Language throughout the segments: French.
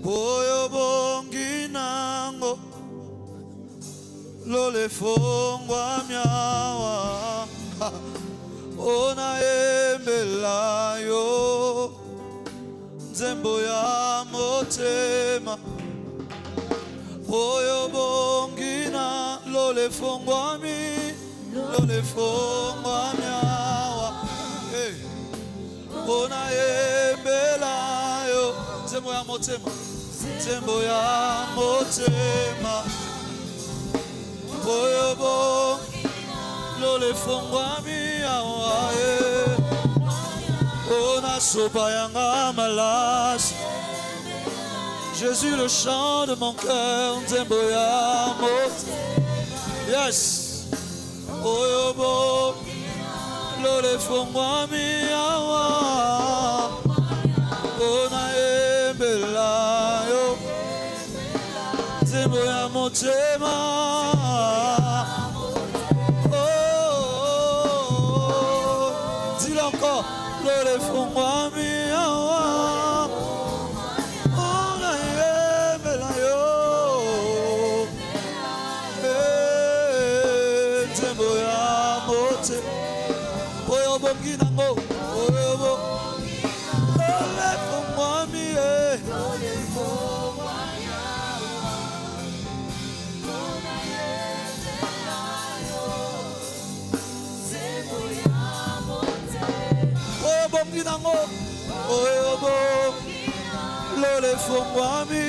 Oyo bongi nango lole fongwa miawa ona embela yo nzembo ya motema oyo bongi na lole fongwa miawa ona embela yo nzembo ya motema nzembo ya motema oyo bongi lole fongwa miawa ona sopa yanga malasi Jésus le chant de mon cœur nzembo ya motema yes oyo bongi lole fongwa miawa ona embela yo nzembo ya motema dis-le encore lole fongwa miawa ona embela yo nzembo ya motema oyo bongi nango oyo bongi lole fongwa nango oyo bongi lole fongwa mi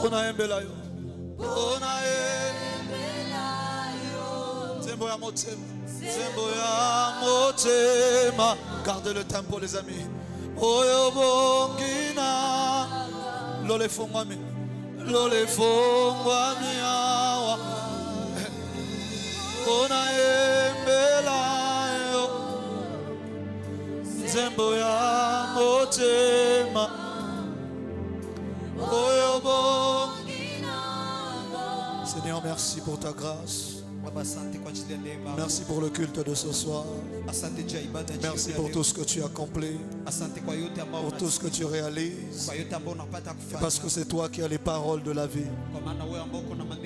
ona embela yo ona embela yo nzembo ya motema nzembo ya motema gardez le tempo les amis oyo bongi na lole fongwa mi awa ona embela nzembo ya motema oyo bongi nango. Seigneur, merci pour ta grâce. Merci pour le culte de ce soir. Merci pour tout ce que tu accomplis, pour tout ce que tu réalises. Et parce que c'est toi qui as les paroles de la vie.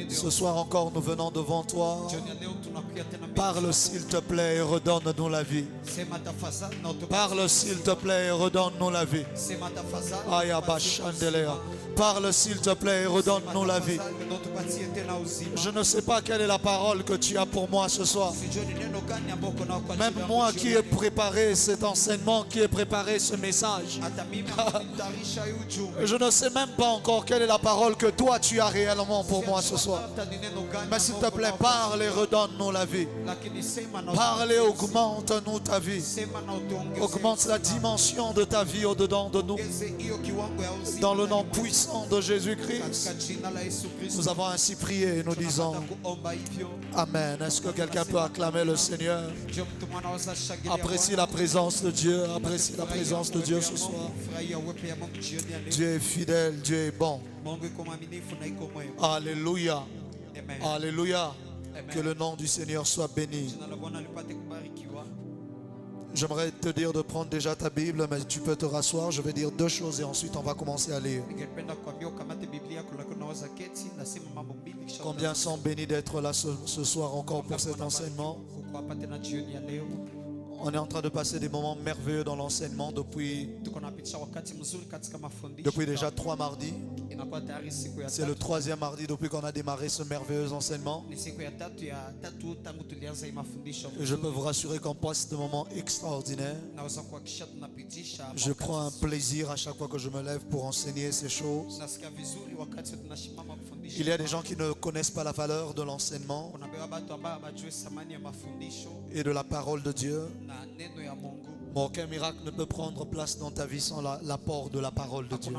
Ce soir encore, nous venons devant toi. Parle s'il te plaît et redonne-nous la vie. Parle s'il te plaît et redonne-nous la vie. Parle s'il te plaît et redonne-nous la vie. Je ne sais pas quelle est la parole que tu as pour moi ce soir. Même moi qui ai préparé cet enseignement, qui ai préparé ce message, je ne sais même pas encore quelle est la parole que toi tu as réellement pour moi ce soir. Mais s'il te plaît, parle et redonne-nous la vie. Parle et augmente-nous ta vie. Augmente la dimension de ta vie au-dedans de nous. Dans le nom puissant de Jésus-Christ, nous avons ainsi prié et nous disons Amen. Est-ce que quelqu'un peut acclamer le Seigneur? Apprécie la présence de Dieu. Apprécie la présence de Dieu ce soir. Dieu est fidèle, Dieu est bon. Alléluia. Alléluia. Que le nom du Seigneur soit béni. J'aimerais te dire de prendre déjà ta Bible, mais tu peux te rasseoir. Je vais dire deux choses et ensuite on va commencer à lire. Combien sont bénis d'être là ce soir encore pour cet enseignement? On est en train de passer des moments merveilleux dans l'enseignement depuis déjà 3 mardis. C'est le 3e mardi depuis qu'on a démarré ce merveilleux enseignement. Et je peux vous rassurer qu'on passe des moments extraordinaires. Je prends un plaisir à chaque fois que je me lève pour enseigner ces choses. Il y a des gens qui ne connaissent pas la valeur de l'enseignement et de la parole de Dieu. Mais aucun miracle ne peut prendre place dans ta vie sans l'apport de la parole de Dieu.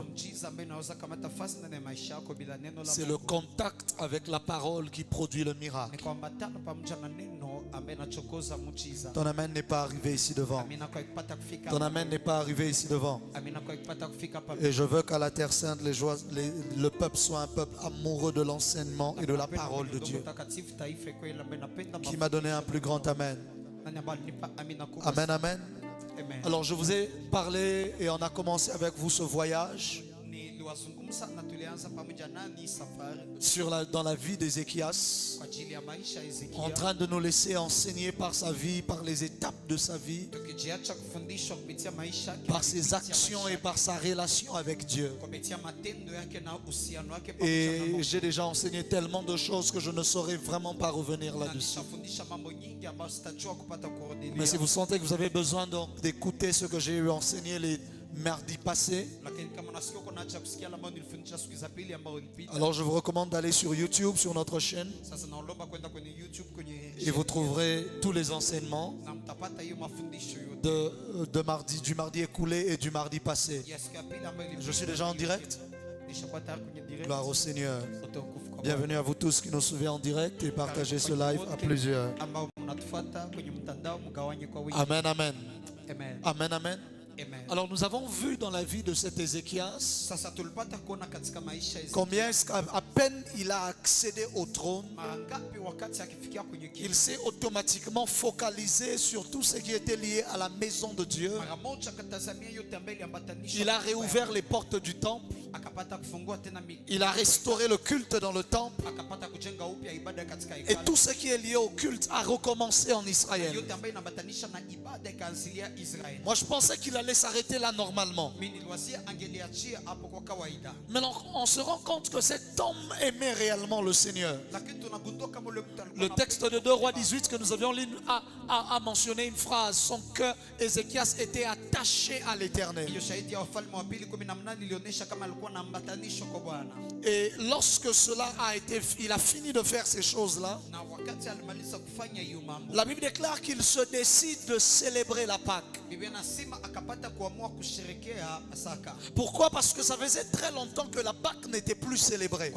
C'est le contact avec la parole qui produit le miracle. Ton amen n'est pas arrivé ici devant. Ton amen n'est pas arrivé ici devant. Et je veux qu'à la Terre Sainte, le peuple soit un peuple amoureux de l'enseignement et de la parole de Dieu, qui m'a donné un plus grand amen. Amen, amen. Amen. Alors je vous ai parlé et on a commencé avec vous ce voyage dans la vie d'Ézéchias, en train de nous laisser enseigner par sa vie, par les étapes de sa vie, par ses actions et par sa relation avec Dieu. Et j'ai déjà enseigné tellement de choses que je ne saurais vraiment pas revenir là-dessus. Mais si vous sentez que vous avez besoin d'écouter ce que j'ai eu enseigné les mardis passés, alors je vous recommande d'aller sur YouTube, sur notre chaîne, et vous trouverez tous les enseignements du mardi écoulé et du mardi passé. Je suis déjà en direct. Gloire au Seigneur. Bienvenue à vous tous qui nous suivez en direct et partagez ce live à plusieurs. Amen, amen. Amen, amen. Alors nous avons vu dans la vie de cet Ézéchias combien à peine il a accédé au trône, il s'est automatiquement focalisé sur tout ce qui était lié à la maison de Dieu. Il a réouvert les portes du temple. Il a restauré le culte dans le temple. Et tout ce qui est lié au culte a recommencé en Israël. Moi je pensais qu'il allait s'arrêter là normalement. Mais on se rend compte que cet homme aimait réellement le Seigneur. Le texte de 2 Rois 18 que nous avions lu a mentionné une phrase. Son cœur, Ézéchias, était attaché à l'Éternel. Et lorsque il a fini de faire ces choses-là, la Bible déclare qu'il se décide de célébrer la Pâque. Pourquoi? Parce que ça faisait très longtemps que la Pâque n'était plus célébrée.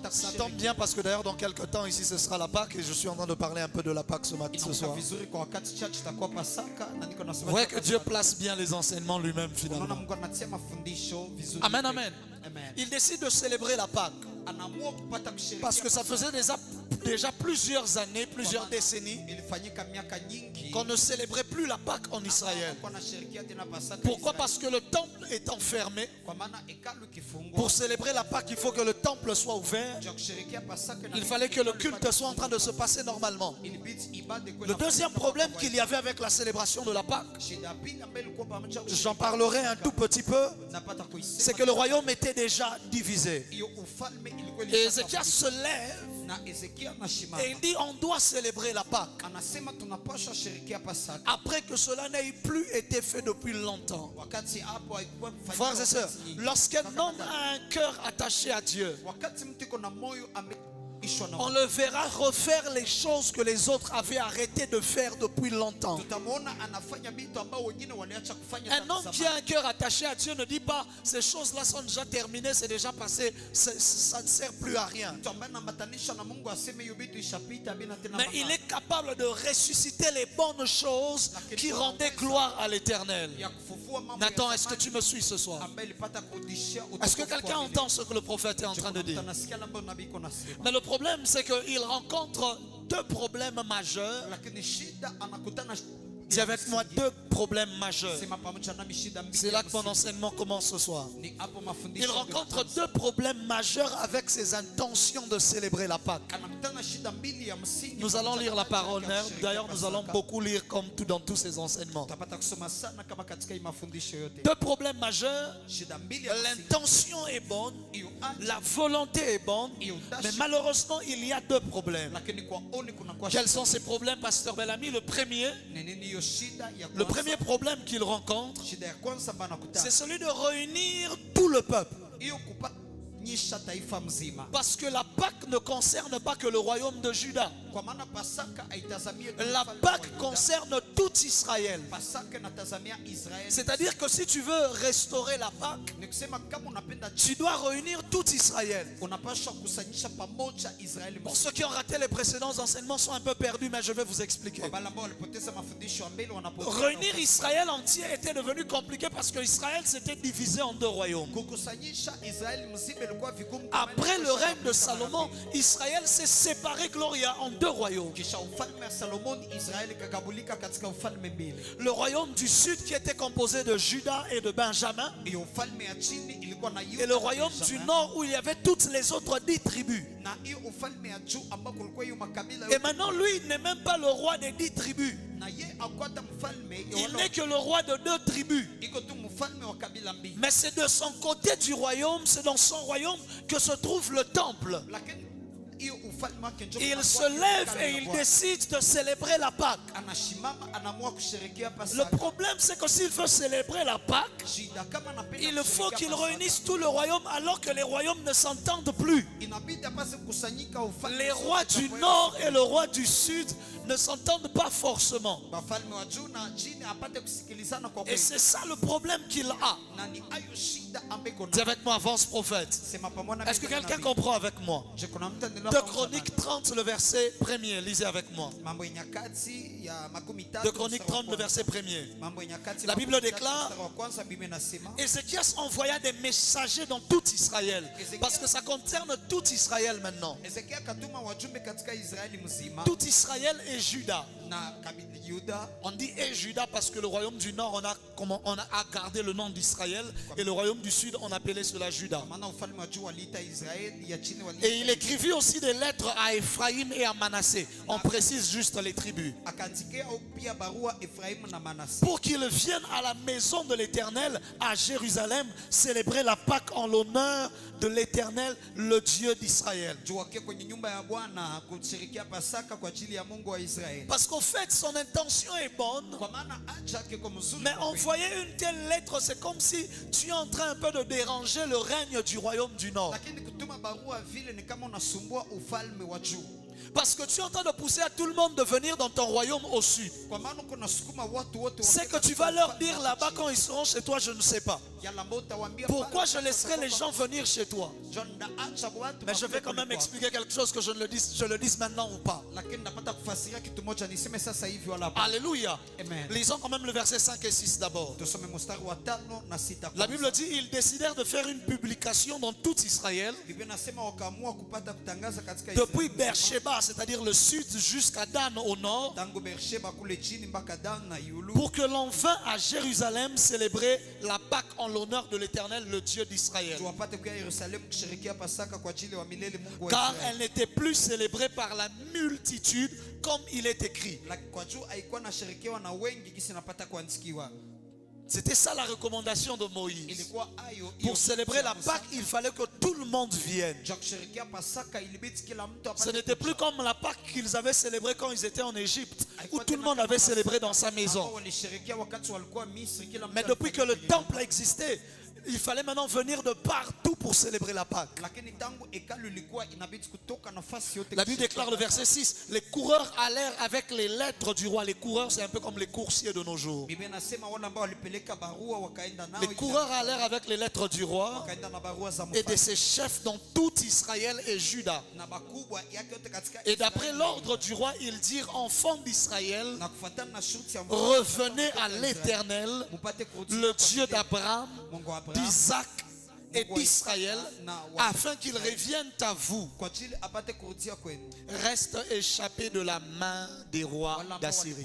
Ça tombe bien parce que d'ailleurs dans quelques temps ici ce sera la Pâque et je suis en train de parler un peu de la Pâque ce soir. Vous voyez que Dieu place bien les enseignements lui-même finalement. Amen, amen. Il décide de célébrer la Pâque parce que ça faisait déjà plusieurs années, plusieurs décennies qu'on ne célébrait plus la Pâque en Israël. Pourquoi? Parce que le temple est enfermé. Pour célébrer la Pâque, il faut que le temple soit ouvert. Il fallait que le culte soit en train de se passer normalement. Le deuxième problème qu'il y avait avec la célébration de la Pâque, j'en parlerai un tout petit peu, c'est que le royaume était déjà divisé. Et Ézéchias se lève et il dit on doit célébrer la Pâque après que cela n'ait plus été fait depuis longtemps. Frères et sœurs, lorsqu'un homme a un cœur attaché à Dieu, on le verra refaire les choses que les autres avaient arrêté de faire depuis longtemps. Un homme qui a un cœur attaché à Dieu ne dit pas ces choses-là sont déjà terminées, c'est déjà passé, ça ne sert plus à rien. Mais il est capable de ressusciter les bonnes choses qui rendaient gloire à l'Éternel. Nathan, est-ce que tu me suis ce soir? Est-ce que quelqu'un entend ce que le prophète est en train de dire? Mais le problème, c'est qu'il rencontre deux problèmes majeurs. Dis avec moi, deux problèmes majeurs. C'est là que mon enseignement commence ce soir. Il rencontre deux problèmes majeurs avec ses intentions de célébrer la Pâque. Nous allons lire la parole. D'ailleurs, nous allons beaucoup lire comme tout dans tous ces enseignements. Deux problèmes majeurs. L'intention est bonne, la volonté est bonne, mais malheureusement, il y a deux problèmes. Quels sont ces problèmes, Pasteur Bellamy? Le premier problème qu'il rencontre, c'est celui de réunir tout le peuple. Parce que la Pâque ne concerne pas que le royaume de Juda. La Pâque concerne tout Israël. C'est-à-dire que si tu veux restaurer la Pâque, tu dois réunir tout Israël. Pour ceux qui ont raté les précédents enseignements sont un peu perdus, mais je vais vous expliquer. Réunir Israël entier était devenu compliqué parce que Israël s'était divisé en deux royaumes. Après le règne de Salomon, Israël s'est séparé, Gloria, en deux royaumes. Le royaume du sud qui était composé de Juda et de Benjamin. Et le royaume du nord où il y avait toutes les autres 10 tribus. Et maintenant lui il n'est même pas le roi des 10 tribus. Il n'est que le roi de 2 tribus. Mais c'est de son côté du royaume, c'est dans son royaume que se trouve le temple. Il se lève et il décide de célébrer la Pâque. Le problème c'est que s'il veut célébrer la Pâque, il faut qu'il réunisse tout le royaume alors que les royaumes ne s'entendent plus. Les rois du nord et le roi du sud ne s'entendent pas forcément. Et c'est ça le problème qu'il a. Dis avec moi, avance prophète. Est-ce que quelqu'un comprend avec moi? 2 Chroniques 30, le verset 1er. Lisez avec moi. 2 Chroniques 30, le verset 1er. La Bible déclare: Ézéchias envoya des messagers dans tout Israël. Parce que ça concerne tout Israël maintenant. Tout Israël et Juda. On dit et Juda parce que le royaume du nord on a gardé le nom d'Israël et le royaume du sud on appelait cela Juda. Et il écrivit aussi des lettres à Ephraïm et à Manassé. On précise juste les tribus. Pour qu'ils viennent à la maison de l'Éternel à Jérusalem célébrer la Pâque en l'honneur de l'Éternel, le Dieu d'Israël. Parce qu'au fait, son intention est bonne. Mais envoyer une telle lettre, c'est comme si tu es en train un peu de déranger le règne du royaume du Nord. Parce que tu es en train de pousser à tout le monde de venir dans ton royaume au sud. C'est que tu vas leur dire là-bas quand ils seront chez toi, je ne sais pas. Pourquoi je laisserai les gens venir chez toi? Mais je vais quand même expliquer quelque chose, que je le dise maintenant ou pas. Alléluia. Lisons quand même le verset 5 et 6 d'abord. La Bible dit: ils décidèrent de faire une publication dans tout Israël, depuis Beersheba, c'est-à-dire le sud, jusqu'à Dan au nord, pour que l'on vînt à Jérusalem célébrer la Pâque en l'honneur de l'Éternel, le Dieu d'Israël. Car elle n'était plus célébrée par la multitude comme il est écrit. C'était ça la recommandation de Moïse. Pour célébrer la Pâque, il fallait que tout le monde vienne. Ce n'était plus comme la Pâque qu'ils avaient célébrée quand ils étaient en Égypte, où tout le monde avait célébré dans sa maison. Mais depuis que le temple existait, il fallait maintenant venir de partout pour célébrer la Pâque. La Bible déclare le verset 6: les coureurs allèrent avec les lettres du roi. Les coureurs, c'est un peu comme les coursiers de nos jours. Les coureurs allèrent avec les lettres du roi et de ses chefs dans tout Israël et Juda. Et d'après l'ordre du roi, ils dirent: enfants d'Israël, revenez à l'Éternel, le Dieu d'Abraham, d'Isaac et d'Israël, afin qu'ils reviennent à vous, reste échappé de la main des rois d'Assyrie.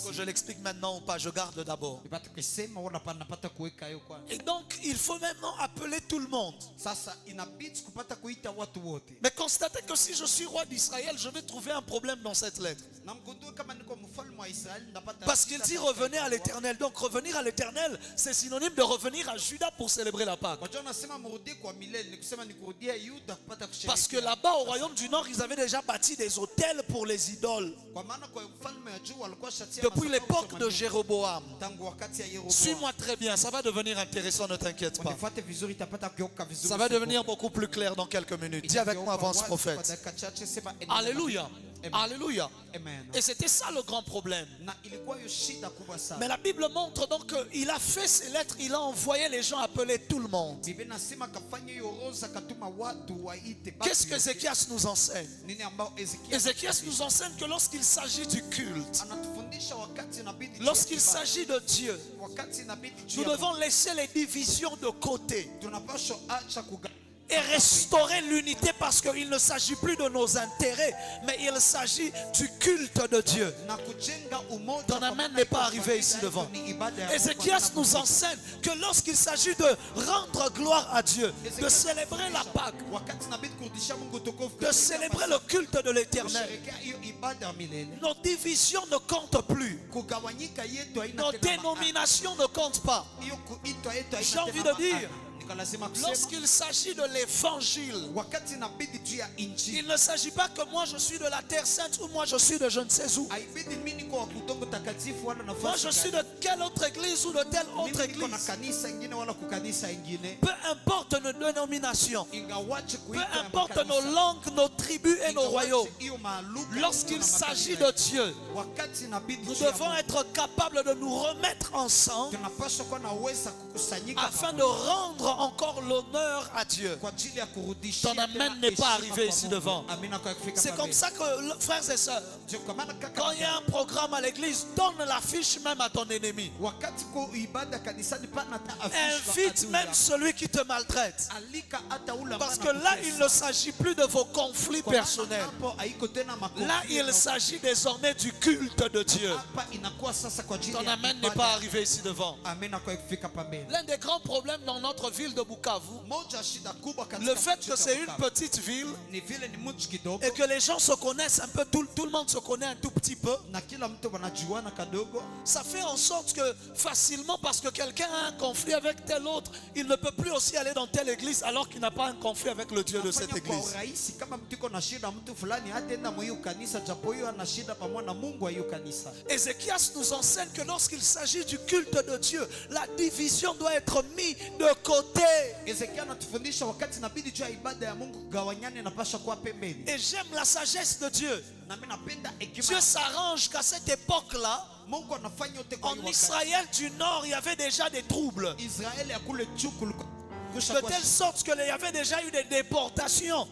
Que je l'explique maintenant ou pas, je garde d'abord. Et donc il faut maintenant appeler tout le monde. Mais constatez que si je suis roi d'Israël, je vais trouver un problème dans cette lettre. Parce qu'il dit revenez à l'Éternel. Donc revenir à l'Éternel, c'est synonyme de revenir à Juda pour célébrer la Pâque. Parce que là-bas au royaume du Nord, ils avaient déjà bâti des autels pour les idoles. Depuis l'époque de Jéroboam. Suis-moi très bien, ça va devenir intéressant, ne t'inquiète pas. Ça va devenir beaucoup plus clair dans quelques minutes. Dis avec moi, avance prophète. Alléluia. Alléluia. Et c'était ça le grand problème. Mais la Bible montre donc qu'il a fait ses lettres, il a envoyé les gens appeler tout le monde. Qu'est-ce que Ézéchias nous enseigne? Ézéchias nous enseigne que lorsqu'il s'agit du culte, lorsqu'il s'agit de Dieu, nous devons laisser les divisions de côté. et restaurer l'unité, parce qu'il ne s'agit plus de nos intérêts, mais il s'agit du culte de Dieu. Ton amen n'est pas arrivé ici devant. Ézéchias nous enseigne que lorsqu'il s'agit de rendre gloire à Dieu, de célébrer la Pâque, de célébrer le culte de l'Éternel, nos divisions ne comptent plus. Nos dénominations ne comptent pas. J'ai envie de dire, lorsqu'il s'agit de l'évangile, il ne s'agit pas que moi je suis de la Terre Sainte ou moi je suis de je ne sais où. Moi je suis de quelle autre église ou de telle autre église. Peu importe nos dénominations, peu importe nos langues, nos tribus et nos royaumes, lorsqu'il s'agit de Dieu, nous devons être capables de nous remettre ensemble afin de rendre encore l'honneur à Dieu. Ton amen n'est pas arrivé ici devant. C'est comme ça que, frères et sœurs, quand il y a un programme à l'église, donne l'affiche même à ton ennemi. Invite même celui qui te maltraite. Parce que là, il ne s'agit plus de vos conflits personnels. Là, il s'agit désormais du culte de Dieu. Ton amen n'est pas arrivé ici devant. L'un des grands problèmes dans notre ville de Bukavu, le fait que c'est une petite ville et que les gens se connaissent un peu, tout le monde se connaît un tout petit peu, ça fait en sorte que facilement, parce que quelqu'un a un conflit avec tel autre, il ne peut plus aussi aller dans telle église alors qu'il n'a pas un conflit avec le Dieu de cette église. Ézéchias nous enseigne que lorsqu'il s'agit du culte de Dieu, la division doit être mise de côté. Et j'aime la sagesse de Dieu. Dieu s'arrange qu'à cette époque-là, en Israël du Nord, il y avait déjà des troubles. De telle sorte qu'il y avait déjà eu des déportations.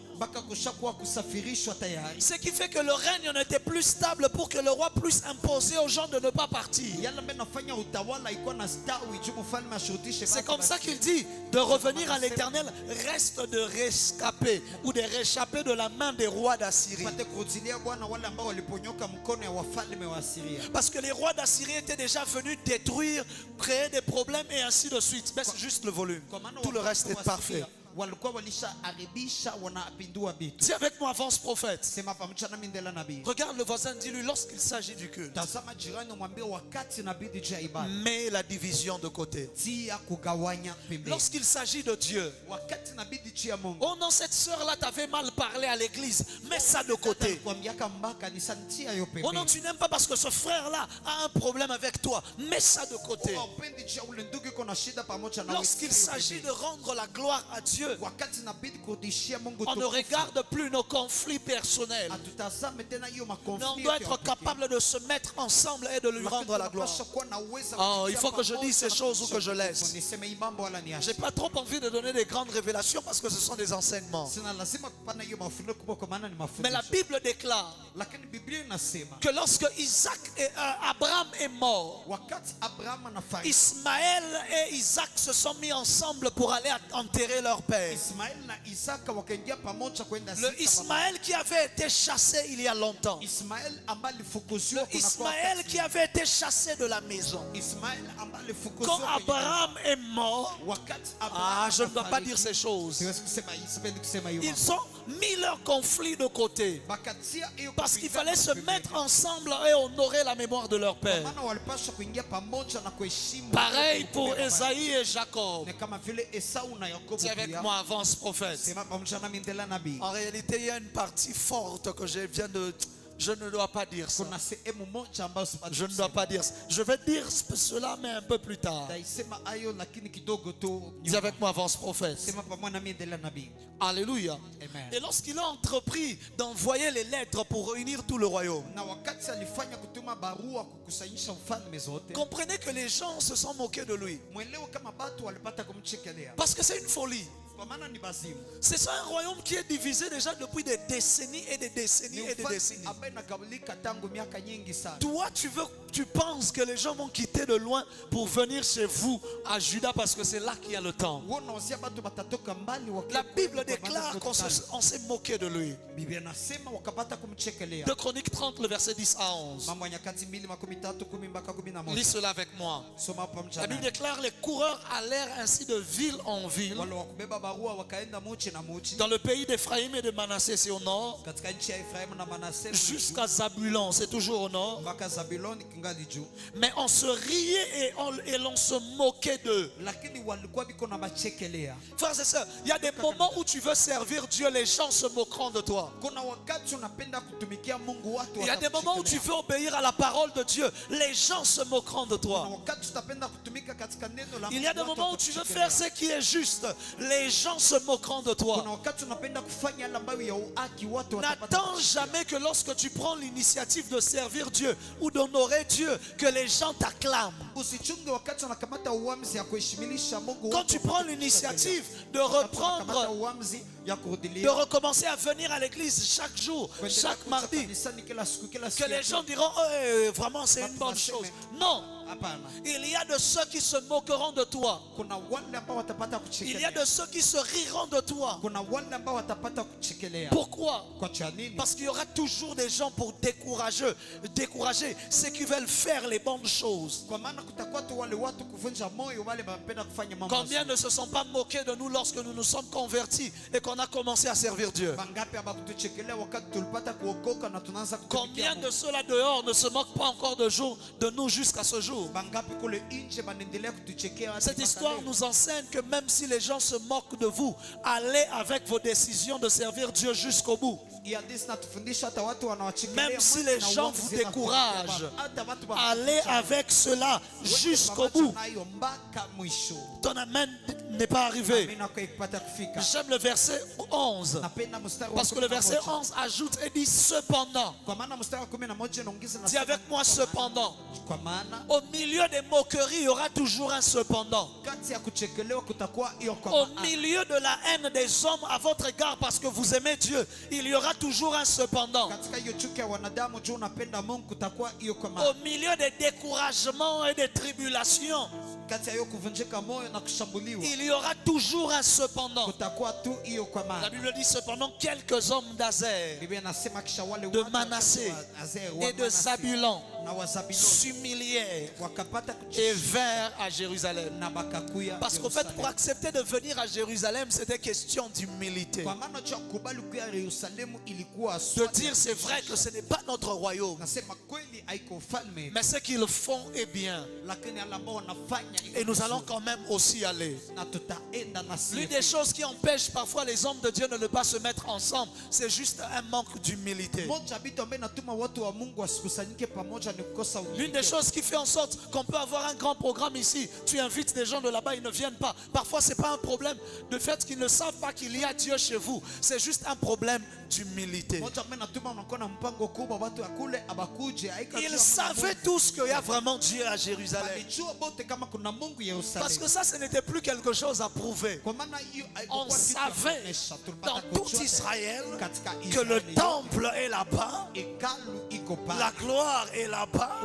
Ce qui fait que le règne n'était plus stable pour que le roi puisse imposer aux gens de ne pas partir. C'est comme ça qu'il dit de revenir à l'Éternel, reste de rescapés ou de réchapper de la main des rois d'Assyrie. Parce que les rois d'Assyrie étaient déjà venus détruire, créer des problèmes et ainsi de suite. Baisse juste le volume. Tout le reste est parfait. Dis avec moi, avance prophète. Regarde le voisin, dis-lui, lorsqu'il s'agit du culte, mets la division de côté. Lorsqu'il s'agit de Dieu, oh non, cette soeur-là t'avait mal parlé à l'église, mets ça de côté. Oh non, tu n'aimes pas parce que ce frère-là a un problème avec toi, mets ça de côté. Lorsqu'il s'agit de rendre la gloire à Dieu, on ne regarde plus nos conflits personnels, mais on doit être capable de se mettre ensemble et de lui rendre la gloire. Oh, il faut que je dise ces choses ou que je laisse. J'ai pas trop envie de donner des grandes révélations parce que ce sont des enseignements. Mais la Bible déclare que lorsque Abraham est mort, Ismaël et Isaac se sont mis ensemble pour aller enterrer leur père. Le Ismaël qui avait été chassé il y a longtemps. Le Ismaël qui avait été chassé de la maison. Quand Abraham est mort, je ne dois pas dire ces choses. Ils ont mis leur conflit de côté parce qu'il fallait se mettre ensemble et honorer la mémoire de leur père. Pareil pour Esaïe et Jacob. C'est avec moi, avance prophète. En réalité, il y a une partie forte que je viens de... Je ne dois pas dire ça. Je ne dois pas dire ça. Je vais dire cela, mais un peu plus tard. Dis avec moi, avance prophète. Alléluia. Amen. Et lorsqu'il a entrepris d'envoyer les lettres pour réunir tout le royaume, comprenez que les gens se sont moqués de lui. Parce que c'est une folie. C'est ça, un royaume qui est divisé déjà depuis des décennies et des décennies et des décennies. Toi, tu veux tu penses que les gens vont quitter de loin pour venir chez vous à Juda parce que c'est là qu'il y a le temps. La Bible déclare qu'on s'est moqué de lui. 2 Chroniques 30, le verset 10 à 11. Lis cela avec moi. La Bible déclare: les coureurs allèrent ainsi de ville en ville. Dans le pays d'Éphraïm et de Manassé, c'est au nord, jusqu'à Zabulon, c'est toujours au nord. Mais on se riait et l'on se moquait d'eux. Frères et sœurs, il y a des moments où tu veux servir Dieu, les gens se moqueront de toi. Il y a des moments où tu veux obéir à la parole de Dieu, les gens se moqueront de toi. Il y a des moments où tu veux faire ce qui est juste, les gens se moqueront de toi. N'attends jamais que lorsque tu prends l'initiative de servir Dieu ou d'honorer Dieu, que les gens t'acclament. Quand tu prends l'initiative de recommencer à venir à l'église chaque jour, chaque mardi, que les gens diront: oh, vraiment c'est une bonne chose. Non, il y a de ceux qui se moqueront de toi. Il y a de ceux qui se riront de toi. Pourquoi? Parce qu'il y aura toujours des gens pour décourager ceux qui veulent faire les bonnes choses. Combien ne se sont pas moqués de nous lorsque nous nous sommes convertis et qu'on a commencé à servir Dieu? Combien de ceux-là dehors ne se moquent pas encore de nous jusqu'à ce jour? Cette histoire nous enseigne que même si les gens se moquent de vous, allez avec vos décisions de servir Dieu jusqu'au bout. Même si les gens vous découragent, allez avec cela jusqu'au bout. Ton amen n'est pas arrivé. J'aime le verset 11, parce que le verset 11 ajoute et dit cependant. Dis avec moi cependant. Au milieu des moqueries, il y aura toujours un cependant. Au milieu de la haine des hommes à votre égard parce que vous aimez Dieu, il y aura toujours un cependant. Au milieu des découragements et des tribulations, il y aura toujours un cependant. La Bible dit cependant quelques hommes d'Azer, de Manassé et de Zabulon s'humilièrent et vinrent à Jérusalem. Parce qu'en fait, pour accepter de venir à Jérusalem, c'était question d'humilité. De dire c'est vrai que ce n'est pas notre royaume, mais ce qu'ils font est bien. Et nous allons quand même aussi aller. L'une des choses qui empêche parfois les hommes de Dieu de ne pas se mettre ensemble, c'est juste un manque d'humilité. L'une des choses qui fait en sorte qu'on peut avoir un grand programme ici, tu invites des gens de là-bas, ils ne viennent pas. Parfois ce n'est pas un problème de fait qu'ils ne savent pas qu'il y a Dieu chez vous. C'est juste un problème d'humilité. Ils savaient tous qu'il y a vraiment Dieu à Jérusalem. Parce que ça, ce n'était plus quelque chose à prouver. On savait dans tout Israël que le temple est là-bas, la gloire est là-bas,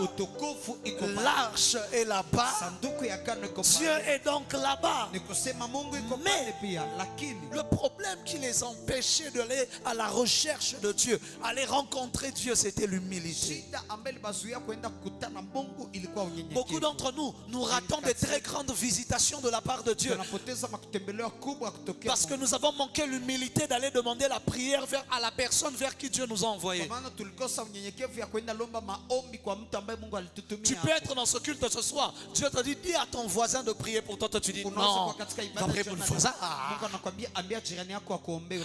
l'arche est là-bas, Dieu est donc là-bas. Mais le problème qui les empêchait d'aller à la recherche de Dieu, aller rencontrer Dieu, c'était l'humilité. Beaucoup d'entre nous, nous ratons des très grandes visitations de la part de Dieu parce que nous avons manqué l'humilité d'aller demander la prière à la personne vers qui Dieu nous a envoyés. Tu peux être dans ce culte ce soir, Dieu te dit, dis à ton voisin de prier pour toi. Toi tu dis non, va prier pour le voisin.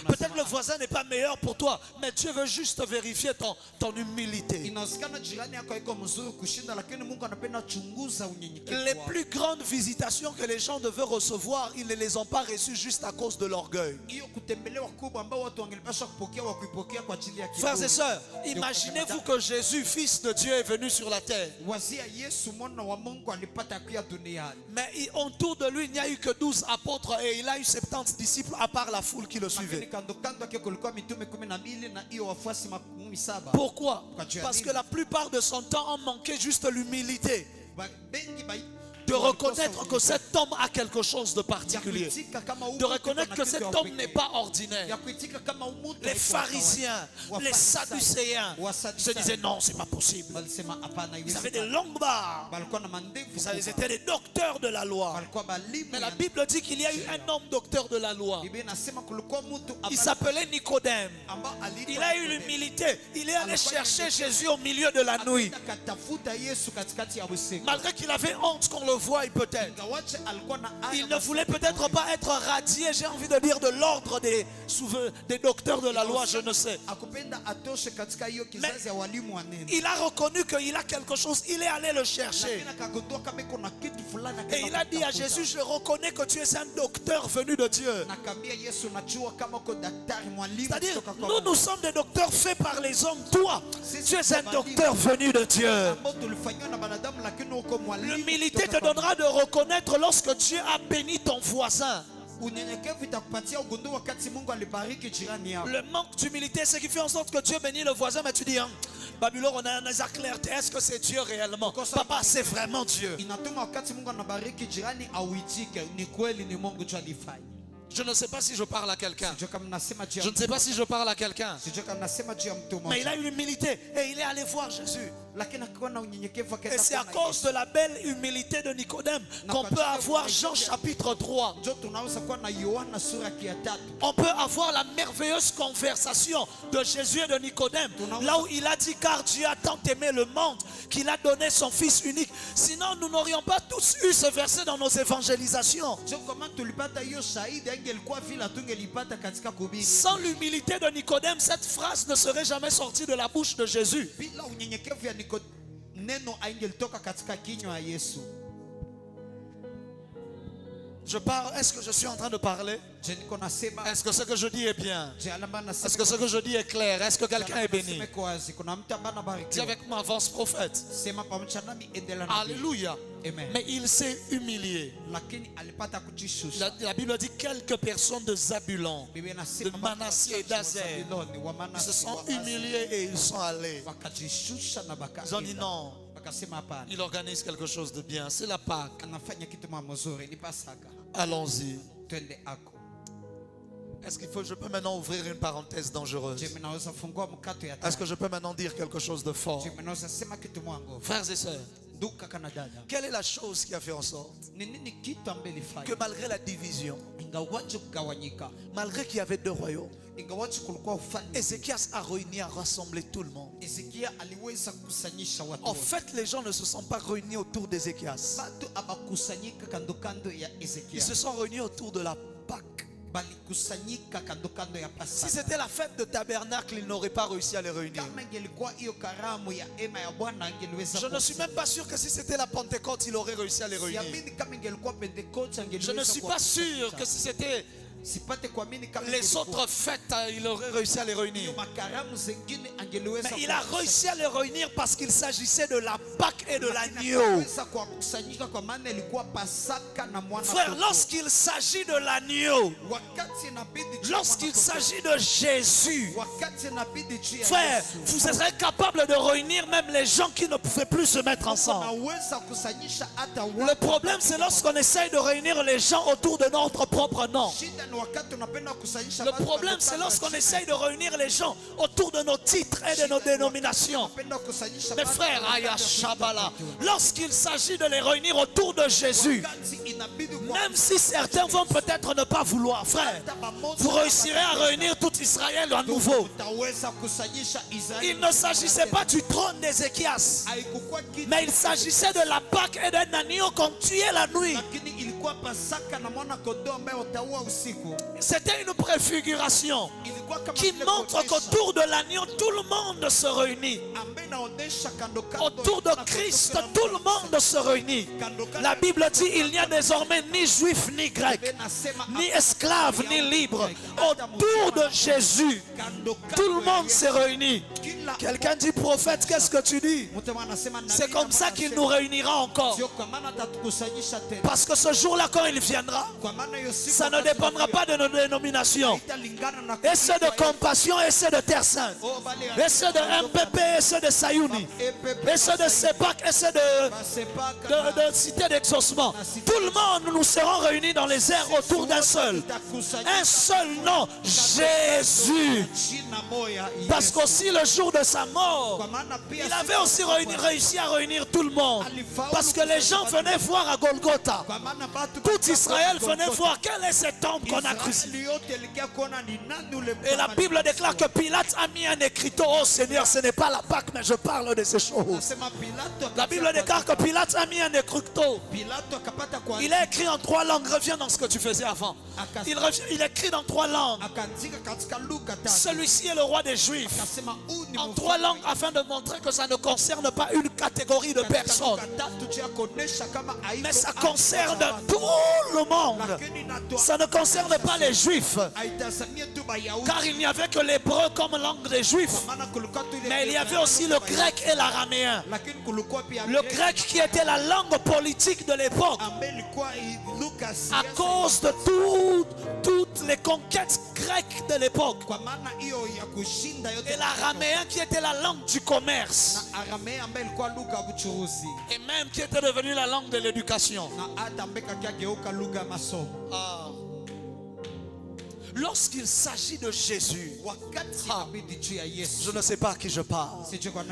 Peut-être le voisin n'est pas meilleur pour toi, mais Dieu veut juste vérifier ton humilité. Les plus grandes visitations que les gens devaient recevoir, ils ne les ont pas reçues juste à cause de l'orgueil. Frères et sœurs, imaginez-vous que Jésus, fils de Dieu, est venu sur la terre. Mais autour de lui, il n'y a eu que 12 apôtres et il a eu 70 disciples à part la foule qui le suivait. Pourquoi? Parce que la plupart de son temps ont manqué juste l'humilité de reconnaître que cet homme a quelque chose de particulier, de reconnaître que cet homme n'est pas ordinaire. Les pharisiens, les sadducéens se disaient non, c'est pas possible. Ils avaient des longues barbes, ils étaient des docteurs de la loi. Mais la Bible dit qu'il y a eu un homme docteur de la loi. Il s'appelait Nicodème. Il a eu l'humilité. Il est allé chercher Jésus au milieu de la nuit, malgré qu'il avait honte qu'on le voie peut-être. Il ne voulait peut-être pas être radié, j'ai envie de dire, de l'ordre des docteurs de la loi, je ne sais. Mais il a reconnu qu'il a quelque chose, il est allé le chercher. Et il a dit à Jésus, je reconnais que tu es un docteur venu de Dieu. C'est-à-dire, nous sommes des docteurs faits par les hommes. Toi, tu es un docteur venu de Dieu. L'humilité te donnera de reconnaître lorsque Dieu a béni ton voisin. Le manque d'humilité, c'est ce qui fait en sorte que Dieu bénit le voisin, mais tu dis, hein, Babylone, on a un clarté. Est-ce que c'est Dieu réellement? Papa, c'est vraiment Dieu. Je ne sais pas si je parle à quelqu'un. Je ne sais pas si je parle à quelqu'un. Mais il a eu l'humilité et il est allé voir Jésus. Et c'est à cause de la belle humilité de Nicodème qu'on peut avoir Jean chapitre 3. On peut avoir la merveilleuse conversation de Jésus et de Nicodème. Là où il a dit, car Dieu a tant aimé le monde qu'il a donné son Fils unique. Sinon nous n'aurions pas tous eu ce verset dans nos évangélisations. Sans l'humilité de Nicodème, cette phrase ne serait jamais sortie de la bouche de Jésus. Je parle, est-ce que je suis en train de parler? Est-ce que ce que je dis est bien? Est-ce que ce que je dis est clair? Est-ce que quelqu'un est béni? Dis avec moi, avance prophète. Alléluia. Mais il s'est humilié. La Bible dit quelques personnes de Zabulon, de Manassé et d'Azer, ils se sont humiliés et ils sont allés. Ils ont dit non. Il organise quelque chose de bien. C'est la Pâque. Allons-y. Est-ce qu'il faut, je peux maintenant ouvrir une parenthèse dangereuse? Est-ce que je peux maintenant dire quelque chose de fort? Frères et sœurs, quelle est la chose qui a fait en sorte que malgré la division, malgré qu'il y avait deux royaumes, Ézéchias a réuni, a rassemblé tout le monde. En fait, les gens ne se sont pas réunis autour d'Ézéchias. Ils se sont réunis autour de la Pâque. Si c'était la fête de tabernacle, ils n'auraient pas réussi à les réunir. Je ne suis même pas sûr que si c'était la Pentecôte, il aurait réussi à les réunir. Je ne suis pas sûr que si c'était les autres fêtes, il aurait réussi à les réunir. Mais il a réussi à les réunir parce qu'il s'agissait de la Pâque et de l'agneau. Frère, lorsqu'il s'agit de l'agneau, lorsqu'il s'agit de Jésus, frère, vous serez capable de réunir même les gens qui ne pouvaient plus se mettre ensemble. Le problème, c'est lorsqu'on essaye de réunir les gens autour de notre propre nom. Le problème, c'est lorsqu'on essaye de réunir les gens autour de nos titres et de nos dénominations. Mes frères, lorsqu'il s'agit de les réunir autour de Jésus, même si certains vont peut-être ne pas vouloir, frère, vous réussirez à réunir tout Israël à nouveau. Il ne s'agissait pas du trône d'Ézéchias, mais il s'agissait de la Pâque et d'un agneau qu'on tuait la nuit. C'était une préfiguration qui montre qu'autour de l'agneau, tout le monde se réunit. Autour de Christ, tout le monde monde se réunit, la Bible dit il n'y a désormais ni juif ni grec, ni esclave ni libre. Autour de Jésus, tout le monde s'est réuni. Quelqu'un dit prophète, qu'est-ce que tu dis? C'est comme ça qu'il nous réunira encore. Parce que ce jour-là, quand il viendra, ça ne dépendra pas de nos dénominations. Et ceux de Compassion, et ceux de Terre Sainte, et ceux de MPP, et ceux de Sayouni, et ceux de CEPAC, et ceux de Cité d'Exaucement. Tout le monde, nous serons réunis dans les airs autour d'un seul nom, Jésus. Parce qu'aussi le jour de sa mort, il avait aussi réussi à réunir tout le monde. Parce que les gens venaient voir à Golgotha. Tout Israël venait voir quel est cet homme qu'on a crucifié. Et la Bible déclare que Pilate a mis un écriteau. Oh Seigneur, ce n'est pas la Pâque, mais je parle de ces choses. La Bible déclare que Pilate a mis un écriteau. Il est écrit en 3 langues. Reviens dans ce que tu faisais avant. Il écrit dans 3 langues. Celui-ci est le roi des Juifs. En 3 langues afin de montrer que ça ne concerne pas une catégorie de personnes. Mais ça concerne tout le monde. Ça ne concerne pas les Juifs. Car il n'y avait que l'hébreu comme langue des Juifs. Mais il y avait aussi le grec et l'araméen. Le grec qui était la langue politique de l'époque. À cause de toutes les conquêtes grecques de l'époque. Et l'araméen qui était la langue du commerce. Et même qui était devenue la langue de l'éducation. Lorsqu'il s'agit de Jésus, je ne sais pas à qui je parle.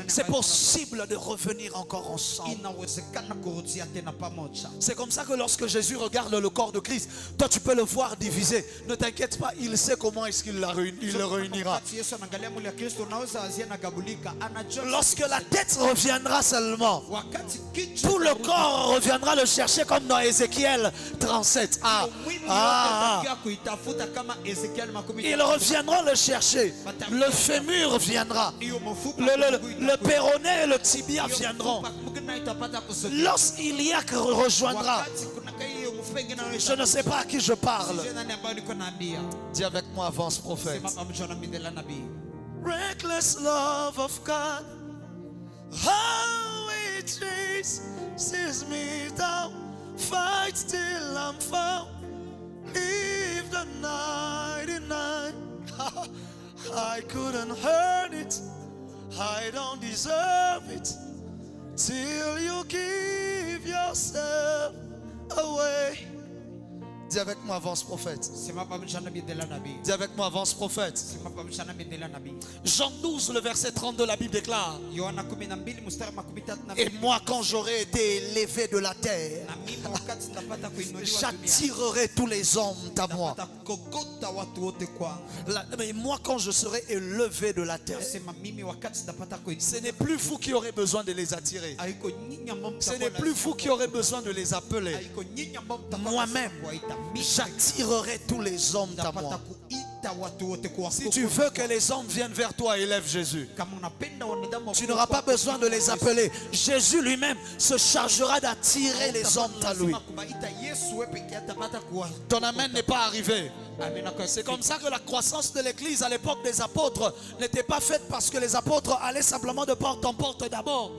C'est possible de revenir encore ensemble. C'est comme ça que lorsque Jésus regarde le corps de Christ, toi tu peux le voir divisé. Ne t'inquiète pas, il sait comment est-ce qu'il le réunira. Lorsque la tête reviendra seulement, tout le corps reviendra le chercher comme dans Ézéchiel 37. Ils reviendront le chercher. Le fémur viendra. Le péroné et le tibia viendront. Lorsqu'il y a que rejoindra. Je ne sais pas à qui je parle. Dis avec moi, avance prophète. Reckless love of God, how it chases me down, fight till I'm found. Leave the 99. I couldn't earn it. I don't deserve it. Till you give yourself away. Dis avec moi, avance prophète. Dis avec moi, avance prophète. Jean 12, le verset 32, la Bible déclare: et moi, quand j'aurai été élevé de la terre, j'attirerai tous les hommes à moi. Mais moi, quand je serai élevé de la terre, ce n'est plus vous qui aurez besoin de les attirer. Ce n'est plus vous qui aurez besoin de les appeler. Moi-même, j'attirerai tous les hommes à moi. Si tu veux que les hommes viennent vers toi, élève Jésus. Tu n'auras pas besoin de les appeler. Jésus lui-même se chargera d'attirer les hommes à lui. Ton amen n'est pas arrivé. C'est comme ça que la croissance de l'église à l'époque des apôtres n'était pas faite parce que les apôtres allaient simplement de porte en porte d'abord.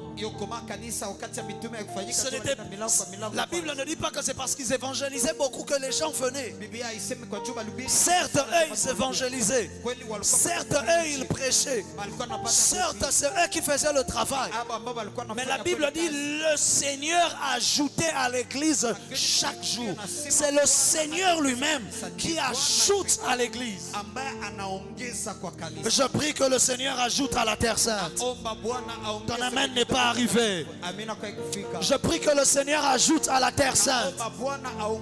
La Bible ne dit pas que c'est parce qu'ils évangélisaient beaucoup que les gens venaient. Certes, eux, ils évangélisaient. Certes, eux, ils prêchaient. Certes, c'est eux qui faisaient le travail. Mais la Bible dit, le Seigneur ajoutait à l'église chaque jour. C'est le Seigneur lui-même qui ajoute à l'église. Je prie que le Seigneur ajoute à la terre sainte. Ton amen n'est pas arrivé. Je prie que le Seigneur ajoute à la terre sainte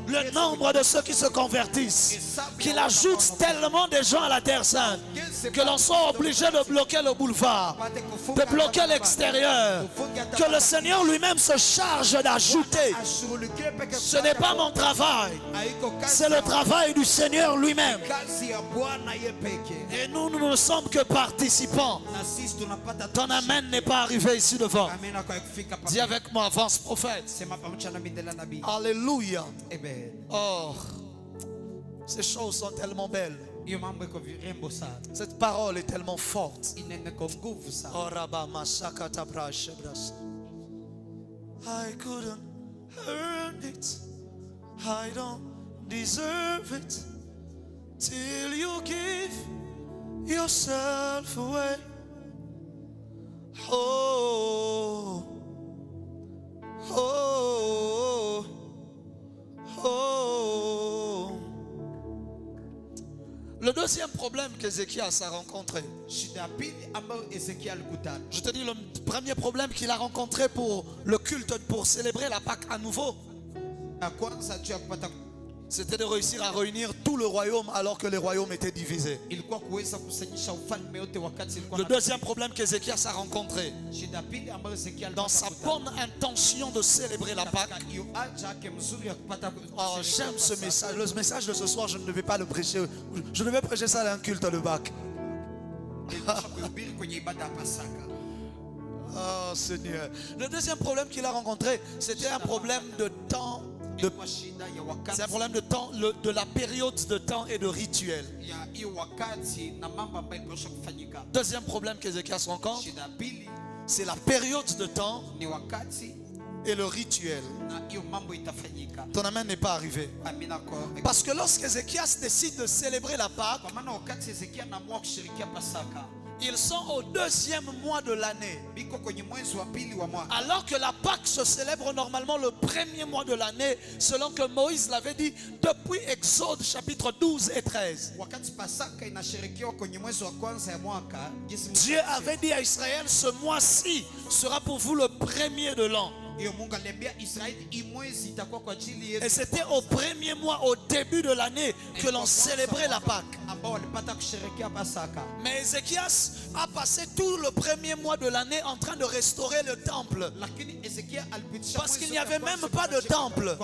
le nombre de ceux qui se convertissent. Qu'il ajoute tellement de gens à la terre sainte que l'on soit obligé de bloquer le boulevard, de bloquer l'extérieur. Que le Seigneur lui-même se charge d'ajouter. Ce n'est pas mon travail, c'est le travail du Seigneur lui-même. Et nous ne sommes que participants. Ton amen n'est pas arrivé ici devant. Dis avec moi, avance prophète. Alléluia. Oh, ces choses sont tellement belles. Cette parole est tellement forte. Oh, Rabba, Masakata, Brash, Brash. I couldn't earn it. I don't deserve it. Till you give yourself away. Oh, oh, oh. Le deuxième problème qu'Ézéchias a rencontré, je te dis le premier problème qu'il a rencontré pour le culte, pour célébrer la Pâque à nouveau, c'était de réussir à réunir tout le royaume alors que le royaume était divisé. Le deuxième problème qu'Ézéchias a rencontré, dans sa bonne intention de célébrer la Pâque, oh, j'aime ce message. Le message de ce soir, je ne vais pas le prêcher. Je devais prêcher ça à un culte de Pâque. Oh Seigneur. Le deuxième problème qu'il a rencontré, c'était un problème de temps. C'est un problème de temps, de la période de temps et de rituel. Deuxième problème qu'Ézéchias rencontre, c'est la période de temps et le rituel. Ton amen n'est pas arrivé. Parce que lorsqu'Ézéchias décide de célébrer la Pâque, ils sont au deuxième mois de l'année. Alors que la Pâque se célèbre normalement le premier mois de l'année, selon que Moïse l'avait dit depuis Exode chapitre 12 et 13. Dieu avait dit à Israël, ce mois-ci sera pour vous le premier de l'an. Et c'était au premier mois, au début de l'année, que l'on célébrait la Pâque. Mais Ézéchias a passé tout le premier mois de l'année en train de restaurer le temple. Parce qu'il n'y avait même pas de temple.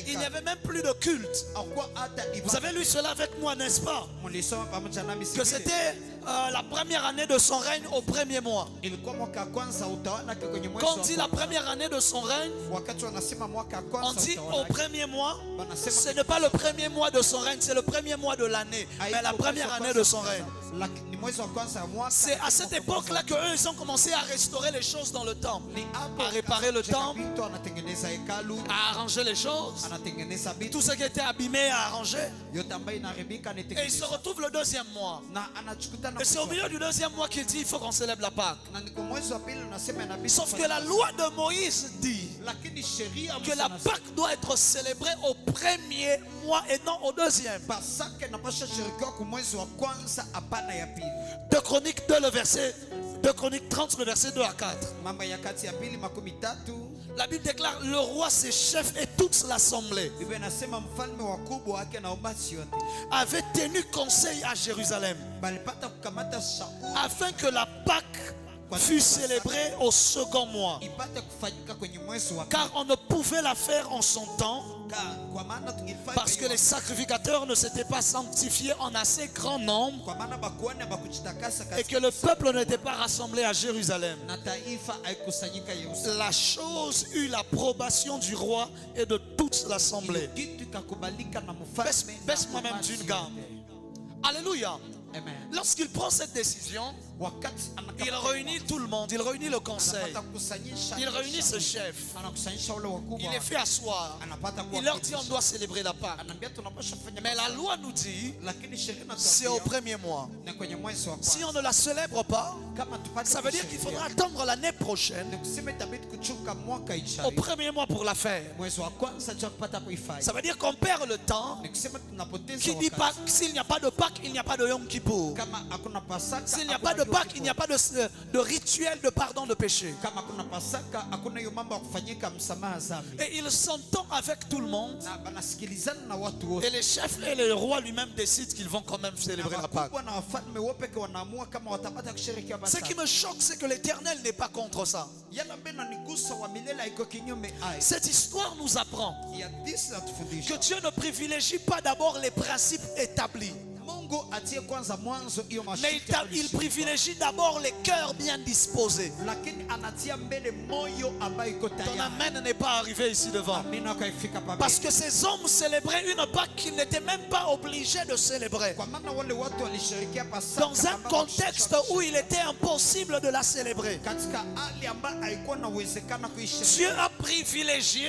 Il n'y avait même plus de culte. Vous avez lu cela avec moi, n'est-ce pas? Que c'était la première année de son règne au premier mois. Quand on dit la première année de son règne, on dit au premier mois. Ce n'est pas le premier mois de son règne, c'est le premier mois de l'année, mais la première année de son règne. C'est à cette époque-là qu'eux ils ont commencé à restaurer les choses dans le temple, à réparer le temple, à arranger les choses, tout ce qui était abîmé à arranger. Et il se retrouve le deuxième mois. Et c'est au milieu du deuxième mois qu'il dit il faut qu'on célèbre la Pâque. Sauf que la loi de Moïse dit que la Pâque doit être célébrée au premier mois et non au deuxième. 2 Chroniques 2, le verset 2 Chroniques 30, le verset 2 à 4. La Bible déclare le roi, ses chefs et toute l'assemblée avaient tenu conseil à Jérusalem afin que la Pâque fut célébrée au second mois, car on ne pouvait la faire en son temps, parce que les sacrificateurs ne s'étaient pas sanctifiés en assez grand nombre et que le peuple n'était pas rassemblé à Jérusalem. La chose eut l'approbation du roi et de toute l'assemblée. Baisse moi-même d'une gamme. Alléluia. Lorsqu'il prend cette décision, il réunit tout le monde, il réunit le conseil, il réunit ce chef, il les fait asseoir, il leur dit on doit célébrer la Pâque. Mais la loi nous dit c'est au premier mois. Si on ne la célèbre pas, ça veut dire qu'il faudra attendre l'année prochaine au premier mois pour la faire. Ça veut dire qu'on perd le temps. Qui dit Pâque, s'il n'y a pas de Pâque, il n'y a pas de Yom Kippour. S'il n'y a pas de Pâque, il n'y a pas de rituel de pardon de péché. Et il s'entend avec tout le monde. Et les chefs et le roi lui-même décident qu'ils vont quand même célébrer la Pâque. Ce qui me choque, c'est que l'Éternel n'est pas contre ça. Cette histoire nous apprend que Dieu ne privilégie pas d'abord les principes établis. Mais il privilégie d'abord les cœurs bien disposés. Ton amen n'est pas arrivé ici devant. Parce que ces hommes célébraient une Pâque qu'ils n'étaient même pas obligés de célébrer. Dans un contexte où il était impossible de la célébrer. Dieu a privilégié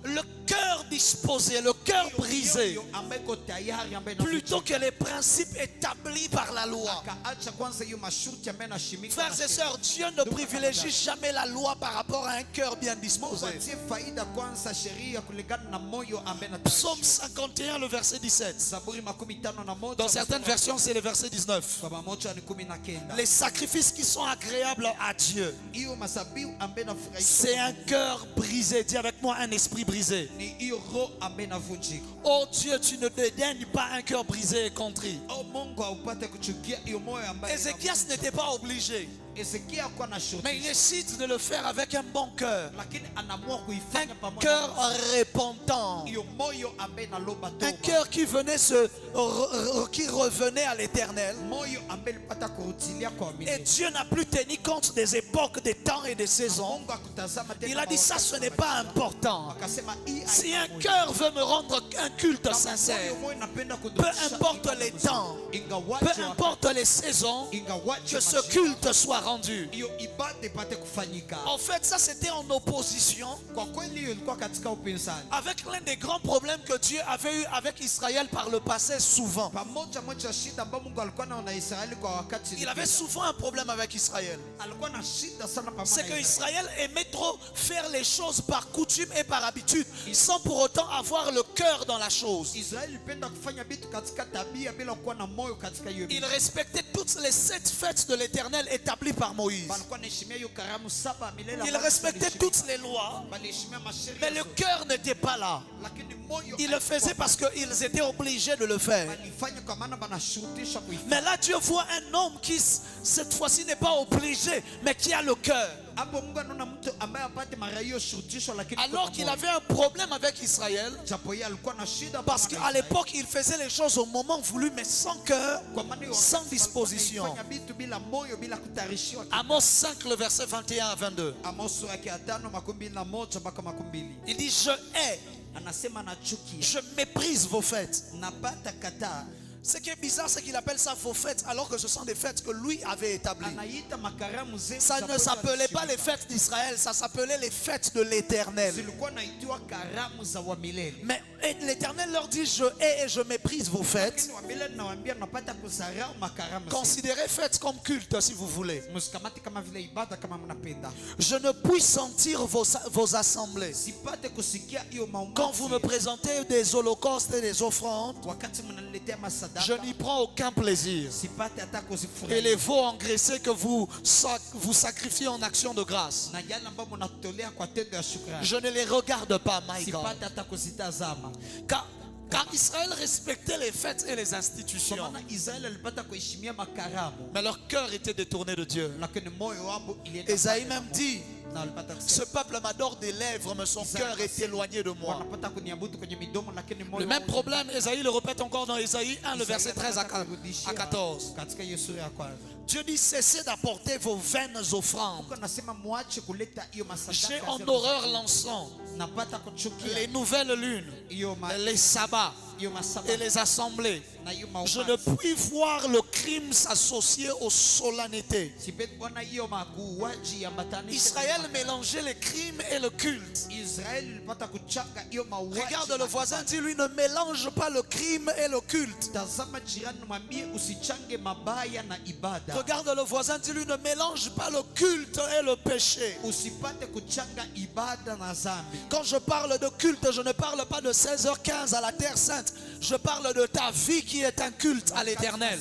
le cœur disposé, le cœur brisé, plutôt que les principes établis par la loi. Frères et sœurs, Dieu ne privilégie jamais la loi par rapport à un cœur bien disposé. Psaume 51, le verset 17. Dans certaines versions, c'est le verset 19. Les sacrifices qui sont agréables à Dieu, c'est un cœur brisé. Dis avec moi, un esprit brisé. Oh Dieu, tu ne dédaignes pas un cœur brisé et contrit. Ézéchias n'était pas obligé, mais il décide de le faire avec un bon cœur, un cœur repentant, un cœur qui revenait à l'Éternel. Et Dieu n'a plus tenu compte des époques, des temps et des saisons. Il a dit ça, ce n'est pas important. Si un cœur veut me rendre un culte sincère, peu importe les temps, peu importe les saisons, que ce culte soit rendu. En fait, ça c'était en opposition avec l'un des grands problèmes que Dieu avait eu avec Israël par le passé souvent. Il avait souvent un problème avec Israël. C'est que Israël aimait trop faire les choses par coutume et par habitude, sans pour autant avoir le cœur dans la chose. Il respectait toutes les 7 fêtes de l'Éternel établies par Moïse. Il respectait toutes les lois, mais le cœur n'était pas là. Ils le faisaient parce qu'ils étaient obligés de le faire. Mais là, Dieu voit un homme qui, cette fois-ci, n'est pas obligé, mais qui a le cœur. Alors qu'il avait un problème avec Israël, parce qu'à l'époque, il faisait les choses au moment voulu, mais sans cœur, sans disposition. Amos 5, le verset 21 à 22. Il dit, je hais, je méprise vos fêtes. Ce qui est bizarre, c'est qu'il appelle ça vos fêtes, alors que ce sont des fêtes que lui avait établies. Ça ne s'appelait pas les fêtes d'Israël, ça s'appelait les fêtes de l'Éternel. Mais l'Éternel leur dit, je hais et je méprise vos fêtes. Considérez fêtes comme culte si vous voulez. Je ne puis sentir vos assemblées. Quand vous me présentez des holocaustes et des offrandes, je n'y prends aucun plaisir. Et les veaux engraissés que vous sacrifiez en action de grâce, je ne les regarde pas, my God. Car Israël respectait les fêtes et les institutions, mais leur cœur était détourné de Dieu. Ésaïe même dit, ce peuple m'adore des lèvres, mais son cœur est éloigné de moi. Le même problème, Ésaïe le répète encore dans Ésaïe 1, le verset 13 à 14. Dieu dit, cessez d'apporter vos vaines offrandes. J'ai en horreur l'encens, les nouvelles lunes, les sabbats et les assemblées. Je ne puis voir le crime s'associer aux solennités. Israël mélangeait les crimes et le culte. Regarde le voisin, dis-lui, ne mélange pas le crime et le culte. Regarde le voisin, dis-lui, ne mélange pas le culte et le péché. Quand je parle de culte, je ne parle pas de 16h15 à la Terre Sainte. Je parle de ta vie qui est un culte à l'Éternel.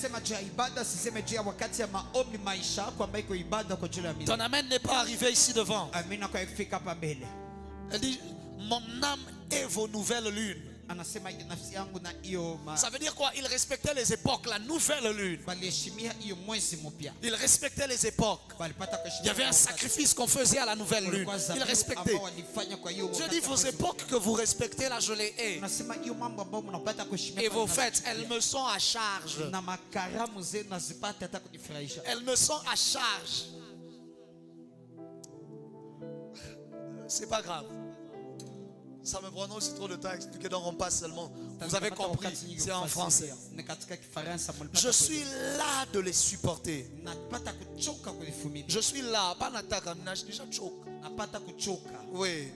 Ton amen n'est pas arrivé ici devant. Elle dit, mon âme est vos nouvelles lunes. anasema nafsi yangu na hiyo Ça veut dire quoi? Il respectait les époques, la nouvelle lune. baliheshimia hiyo mwezi mpya. Il respectait les époques. Balipata Il y kuheshimia avait un sacrifice qu'on faisait à la nouvelle lune. Kulikuwa Il dhabihu respectait. ambao walifanya kwa hiyo Je wakati dis vos wa mwezi. époques que vous respectez, là je les hais. Nasema hiyo mambo ambayo mnapata kuheshimia Et kwa vos hiyo fêtes, elles me sont à charge. na makaramu zenu nazipata hata kujifurahisha. Elles me sont à charge. C'est pas grave. Ça me prend aussi trop de temps à expliquer, donc on passe seulement. Vous avez compris, c'est en français. Ni katika Kifaransa mlipata Je suis là de les supporter. napata kuchoka kulifumini. Je suis là, pas nataka, déjà choke. Napata kuchoka. Oui.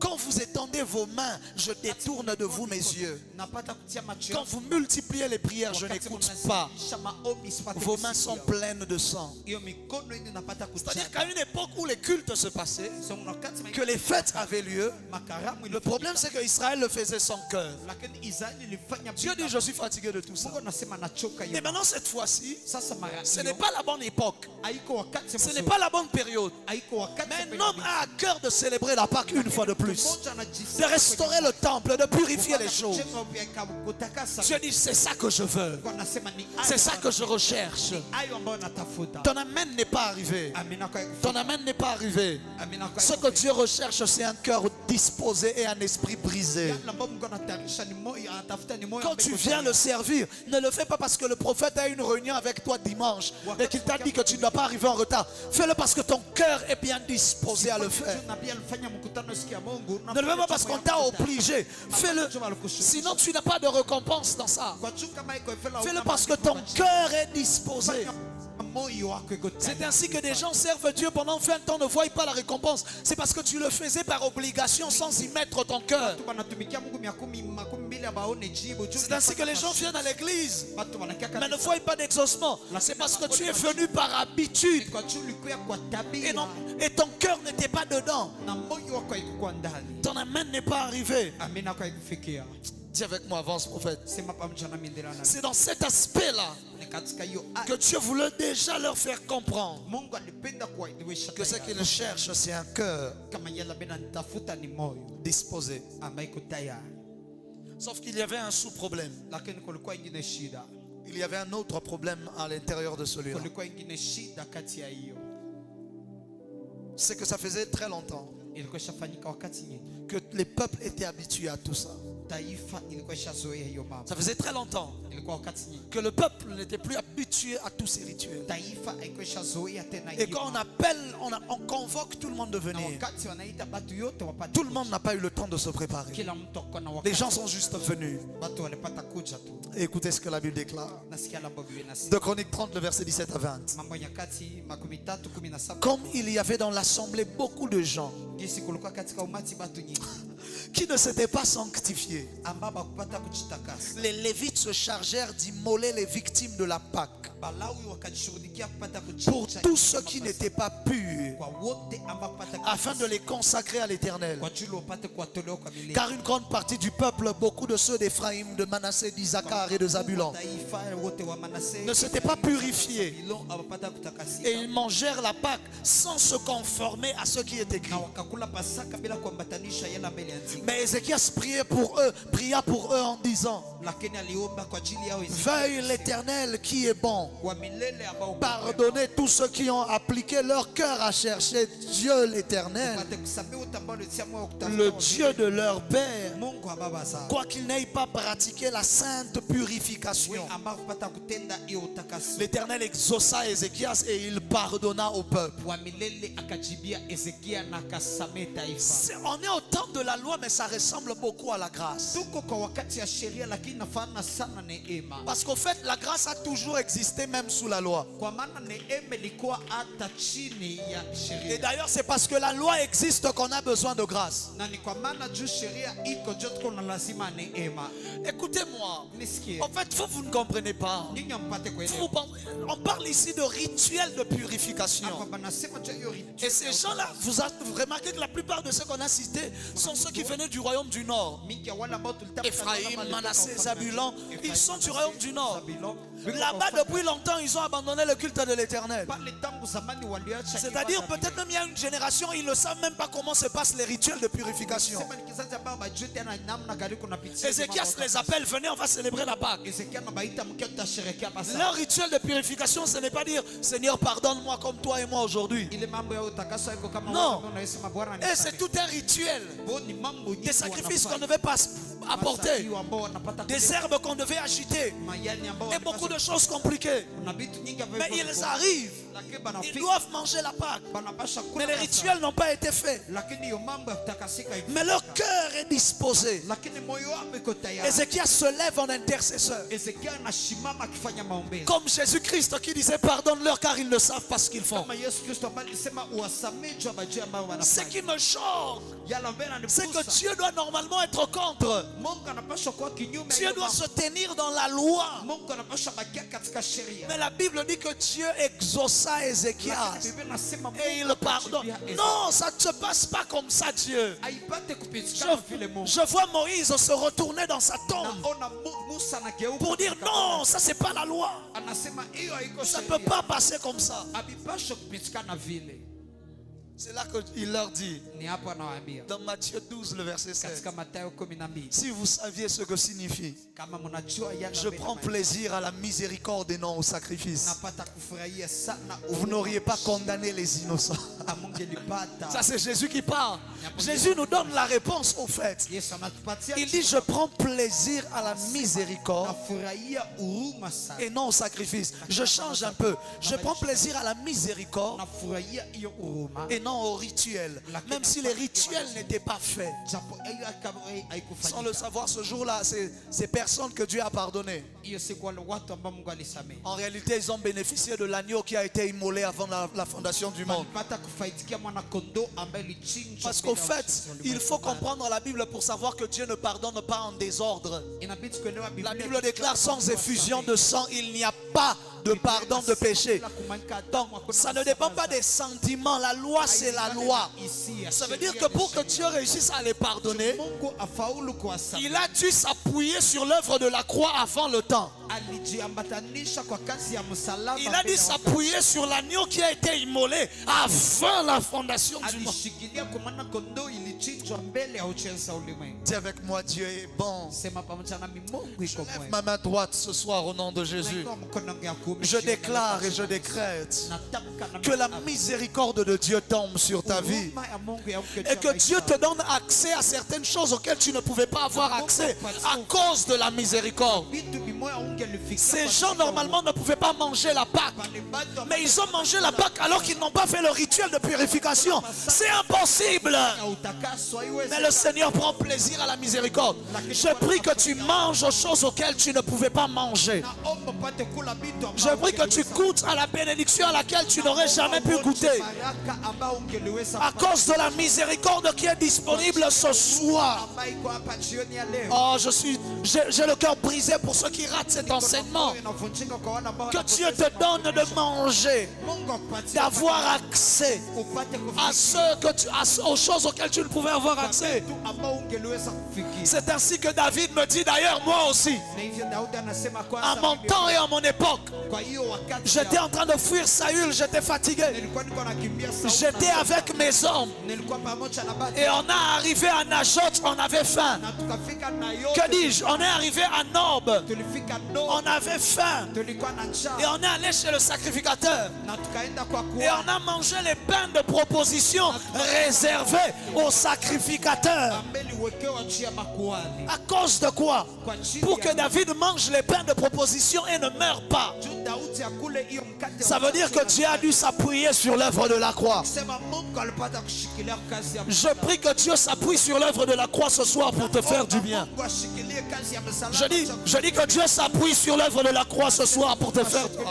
Quand vous étendez vos mains, je détourne de vous mes yeux. Napata kutia macho. Quand vous multipliez les prières, je n'écoute pas. Vos mains sont pleines de sang. Hiyo mikono yenu napata C'est-à-dire kuchaka. qu'à une époque où les cultes se passaient, So wakati que les fêtes avaient lieu, makaramu le problème c'est qu'Israël le faisait sans cœur. lakini Israeli ilifanya Dieu dit, je suis fatigué de tout ça. Mungu anasema nachoka Et hiyo. maintenant cette fois-ci, Sasa mara ce hiyo, n'est pas la bonne époque. haiko wakati Ce n'est mzuri. pas la bonne période. Haiko wakati Mais un mzuri. homme a à cœur de célébrer la Pâque une fois de plus. Mmoja anajisikia De restaurer le temple, de purifier les choses. kujenga upya kutakasa. Dieu dit, c'est ça que je veux. Mungu anasema ni C'est ça que je recherche. hayo ambayo natafuta. Ton amen n'est pas arrivé. Amina kwa Ton amen n'est pas arrivé. Amina kwa Ce que Dieu recherche, c'est un cœur disposé et un esprit brisé. yale ambayo Mungu anatarisha ni moyo, anatafuta ni moyo. Quand tu viens le servir, ne le fais pas parce que le prophète a une réunion avec toi dimanche et qu'il t'a dit que tu ne dois pas arriver en retard. Fais-le parce que ton cœur est bien disposé à le faire. Ne le fais pas parce qu'on t'a obligé. Fais-le. Sinon, tu n'as pas de récompense dans ça. Fais-le parce que ton cœur est disposé. C'est ainsi que des gens servent Dieu pendant un temps, ne voient pas la récompense. C'est parce que tu le faisais par obligation sans y mettre ton cœur. C'est ainsi que les gens viennent à l'église, mais ne voient pas d'exaucement. C'est parce que tu es venu par habitude et ton cœur n'était pas dedans. Ton amen n'est pas arrivé. Dis avec moi, avance prophète. C'est dans cet aspect-là que Dieu voulait déjà leur faire comprendre que ce qu'il cherche, c'est un cœur disposé. Sauf qu'il y avait un sous-problème. Il y avait un autre problème à l'intérieur de celui-là. C'est que ça faisait très longtemps que les peuples étaient habitués à tout ça. Ça faisait très longtemps que le peuple n'était plus habitué à tous ces rituels. Et quand on appelle, on convoque tout le monde de venir. Tout le monde n'a pas eu le temps de se préparer. Les gens sont juste venus. Et écoutez ce que la Bible déclare. De Chroniques 30, le verset 17 à 20. Comme il y avait dans l'assemblée beaucoup de gens qui ne s'étaient pas sanctifiés, les Lévites se chargèrent d'immoler les victimes de la Pâque pour tous ceux qui n'étaient pas purs, afin de les consacrer à l'Éternel. Car une grande partie du peuple, beaucoup de ceux d'Éphraïm, de Manassé, d'Isaacar et de Zabulon, ne s'étaient pas purifiés, et ils mangèrent la Pâque sans se conformer à ce qui est écrit. Mais Ézéchias pria pour eux en disant: veuille l'Éternel qui est bon pardonner tous ceux qui ont appliqué leur cœur à chercher Dieu l'Éternel, le Dieu de leur père, quoiqu'ils n'aient pas pratiqué la sainte purification. L'Éternel exauça Ézéchias et il pardonna au peuple. On est au temps de la loi, mais ça ressemble beaucoup à la grâce. Parce qu'au fait, la grâce a toujours existé même sous la loi. Et d'ailleurs, c'est parce que la loi existe qu'on a besoin de grâce. Écoutez-moi. En fait, vous ne comprenez pas. On parle ici de rituel de purification. Et ces gens-là, vous avez remarqué que la plupart de ceux qu'on a cités sont ceux qui venaient du royaume du Nord. Ephraïm, Manassé, Zabulon, ils sont du royaume du Nord. Là-bas, depuis longtemps, ils ont abandonné le culte de l'Éternel. C'est-à-dire, peut-être même il y a une génération, ils ne savent même pas comment se passent les rituels de purification. Ézéchias les appelle, venez, on va célébrer la Pâque. Leur rituel de purification, ce n'est pas dire, Seigneur, pardonne-moi comme toi et moi aujourd'hui. Non. Et c'est tout un rituel. Des sacrifices qu'on ne devait pas apporter. Des herbes qu'on devait agiter. Et beaucoup de choses compliquées. Mais ils arrivent. Ils doivent manger la Pâque. Mais les rituels n'ont pas été faits. Mais leur cœur est disposé. Ézéchias se lève en intercesseur. Comme Jésus-Christ qui disait pardonne-leur car ils ne savent pas ce qu'ils font. Ce qui me choque, c'est que Dieu doit normalement être contre. Dieu doit se tenir dans la loi. Mais la Bible dit que Dieu exauça Ézéchias et il pardonne. Non, ça ne se passe pas comme ça, Dieu. Je vois Moïse se retourner dans sa tombe pour dire non, ça c'est pas la loi. Ça ne peut pas passer comme ça. C'est là qu'il leur dit, dans Matthieu 12, le verset 7, si vous saviez ce que signifie, je prends plaisir à la miséricorde et non au sacrifice, vous n'auriez pas condamné les innocents. Ça c'est Jésus qui parle. Jésus nous donne la réponse au fait. Il dit, je prends plaisir à la miséricorde et non au sacrifice. Je change un peu. Je prends plaisir à la miséricorde et non au rituel. Même si les rituels n'étaient pas faits. Sans le savoir, ce jour-là, ces personnes que Dieu a pardonnées, en réalité, ils ont bénéficié de l'agneau qui a été immolé avant la fondation du monde. Parce qu'au fait, il faut comprendre la Bible pour savoir que Dieu ne pardonne pas en désordre. La Bible déclare sans effusion de sang, il n'y a pas de pardon de péché. Donc, ça ne dépend pas des sentiments. La loi, c'est la loi. Ça veut dire que pour que Dieu réussisse à les pardonner, il a dû s'appuyer sur l'œuvre de la croix avant le temps. Il a dû s'appuyer sur l'agneau qui a été immolé avant la fondation du monde. Dis avec moi, Dieu est bon. Je lève ma main droite ce soir au nom de Jésus. Je déclare et je décrète que la miséricorde de Dieu tombe sur ta vie et que Dieu te donne accès à certaines choses auxquelles tu ne pouvais pas avoir accès à cause de la miséricorde. Ces gens normalement ne pouvaient pas manger la Pâque, mais ils ont mangé la Pâque alors qu'ils n'ont pas fait le rituel de purification. C'est impossible. Mais le Seigneur prend plaisir à la miséricorde. Je prie que tu manges aux choses auxquelles tu ne pouvais pas manger. Je prie que tu goûtes à la bénédiction à laquelle tu n'aurais jamais pu goûter. À cause de la miséricorde qui est disponible ce soir. Oh, j'ai le cœur brisé pour ceux qui ratent cet enseignement. Que Dieu te donne de manger, d'avoir accès aux choses auxquelles tu ne pouvais avoir accès. C'est ainsi que David me dit d'ailleurs moi aussi. À mon temps et à mon époque, j'étais en train de fuir Saül, j'étais fatigué. J'étais avec mes hommes. Et on est arrivé à Najot, on avait faim. Que dis-je? On est arrivé à Nob. On avait faim. Et on est allé chez le sacrificateur. Et on a mangé les pains de proposition réservés aux sacrificateurs. À cause de quoi? Pour que David mange les pains de proposition et ne meure pas. Ça veut dire que Dieu a dû s'appuyer sur l'œuvre de la croix. Je prie que Dieu s'appuie sur l'œuvre de la croix ce soir pour te faire du bien. Je dis que Dieu s'appuie sur l'œuvre de la croix ce soir pour te faire du bien.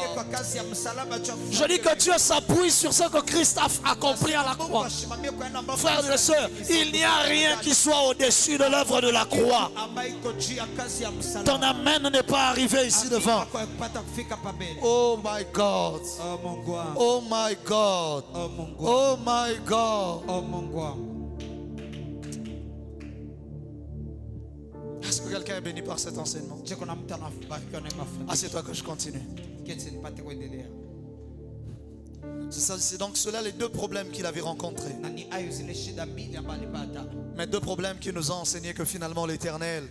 Je dis que Dieu s'appuie sur ce que Christ a accompli à la croix. Frères et sœurs, il n'y a rien qui soit au-dessus de l'œuvre de la croix. Ton amen n'est pas arrivé ici devant. Oh my God. Oh my God. Oh my God. Est-ce que que quelqu'un est béni par cet enseignement? Je kuna mtu anabarikiwa na hii mafundisho. Assieds-toi que je continue. Keti nipate kuendelea. C'est donc cela les deux problèmes qu'il avait rencontrés. Na ni hayo zile shida mbili ambazo alipata. Mais deux problèmes qui nous ont enseigné que finalement l'Éternel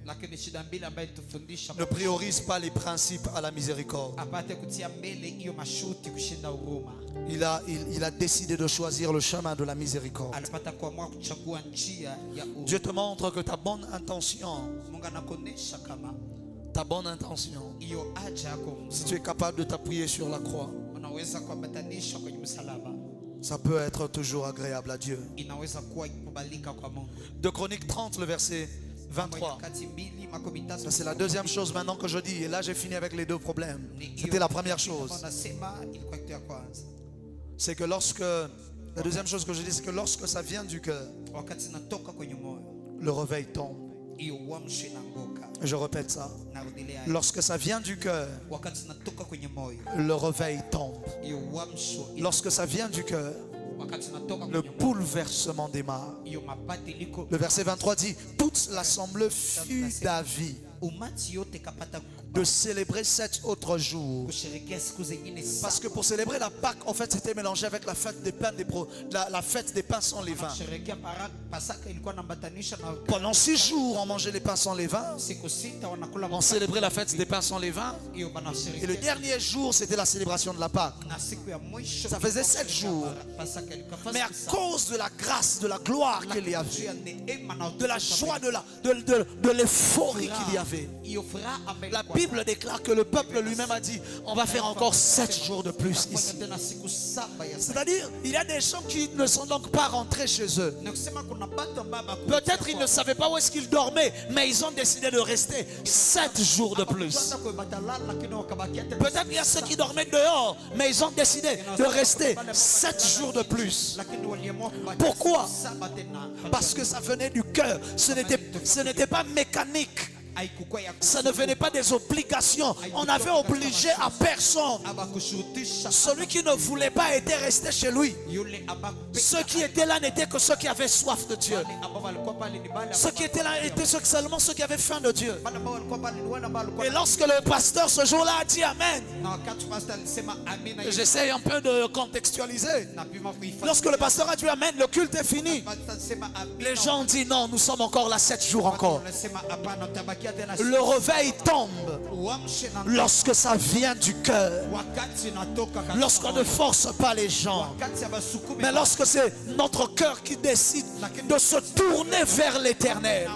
Lakini shida mbili ambayo itufundisha ne priorise pas les principes à la miséricorde. apate kutia mbele hiyo mashuti kushinda huruma. Il a décidé de choisir le chemin de la miséricorde. Alipata kuamua kuchagua njia ya huruma. Dieu te montre que ta bonne intention, Mungu anakuonesha kama ta bonne intention, hiyo haja yako si tu es capable de t'appuyer sur la croix, unaweza kuambatanisha kwenye msalaba, ça peut être toujours agréable à Dieu. inaweza kuwa ikubalika kwa Mungu. De Chroniques 30, le verset 23. Nyakati 2:13. Ça, c'est la deuxième chose maintenant que je dis. Et là, j'ai fini avec les deux problèmes. C'était la première chose. Nasema ilikuwa kitu ya kwanza. C'est que lorsque... La deuxième chose que je dis, c'est que lorsque ça vient du cœur, Wakati natoka kwenye moyo, le réveil tombe. hiyo uamsho inaanguka. Et je répète ça. Narudilia. Lorsque ça vient du cœur, Wakati natoka kwenye moyo, le réveil tombe. hiyo uamsho Lorsque ça vient du cœur, wakati natoka le kwenye moyo, bouleversement démarre. hiyo mabadiliko. Le verset 23 dit, toute l'assemblée fut d'avis Umati yote kapata de célébrer 7 autres jours. kusherehekea siku zingine Parce que pour célébrer la Pâque, en fait, c'était mélangé avec la fête des pains, la fête des pains sans levain. kusherehekea Pasaka ilikuwa nambatanisha na Pendant 6 jours, on mangeait les pains sans levain. siku sita wanakula On célébrait la fête des pains sans levain. hiyo Et le banasherehekea. dernier jour, c'était la célébration de la Pâque. Na siku ya mwisho Ça faisait 7 jours. Pasaka ilikuwa Mais à fast cause de la grâce, de la gloire qu'il y avait, ya neema na de la joie, de l'euphorie qu'il y avait, hiyo furaha ambayo la Bible déclare que le peuple lui-même a dit, on va faire encore 7 jours de plus ici. tena siku saba ya sasa. C'est-à-dire, il y a des gens qui ne sont donc pas rentrés chez eux. Na kusema kuna batu ambao Peut-être ils ne savaient pas où est-ce qu'ils dormaient, mais ils ont décidé de rester 7 jours de plus. Peut-être il y a ceux qui dormaient dehors, mais ils ont décidé de rester 7 jours de plus. Pourquoi? Parce que ça venait du cœur. Ce n'était pas mécanique. Ça ne venait pas des obligations. On n'avait obligé à personne. Celui qui ne voulait pas était resté chez lui. Ceux qui étaient là n'étaient que ceux qui avaient soif de Dieu. Ceux qui étaient là étaient seulement ceux qui avaient faim de Dieu. Et lorsque le pasteur ce jour-là a dit Amen, j'essaie un peu de contextualiser. Lorsque le pasteur a dit Amen, le culte est fini. Les gens ont dit non, nous sommes encore là 7 jours encore. Le réveil tombe lorsque ça vient du cœur. Lorsqu'on ne force pas les gens. Mais lorsque c'est notre cœur qui décide de se tourner vers l'Éternel.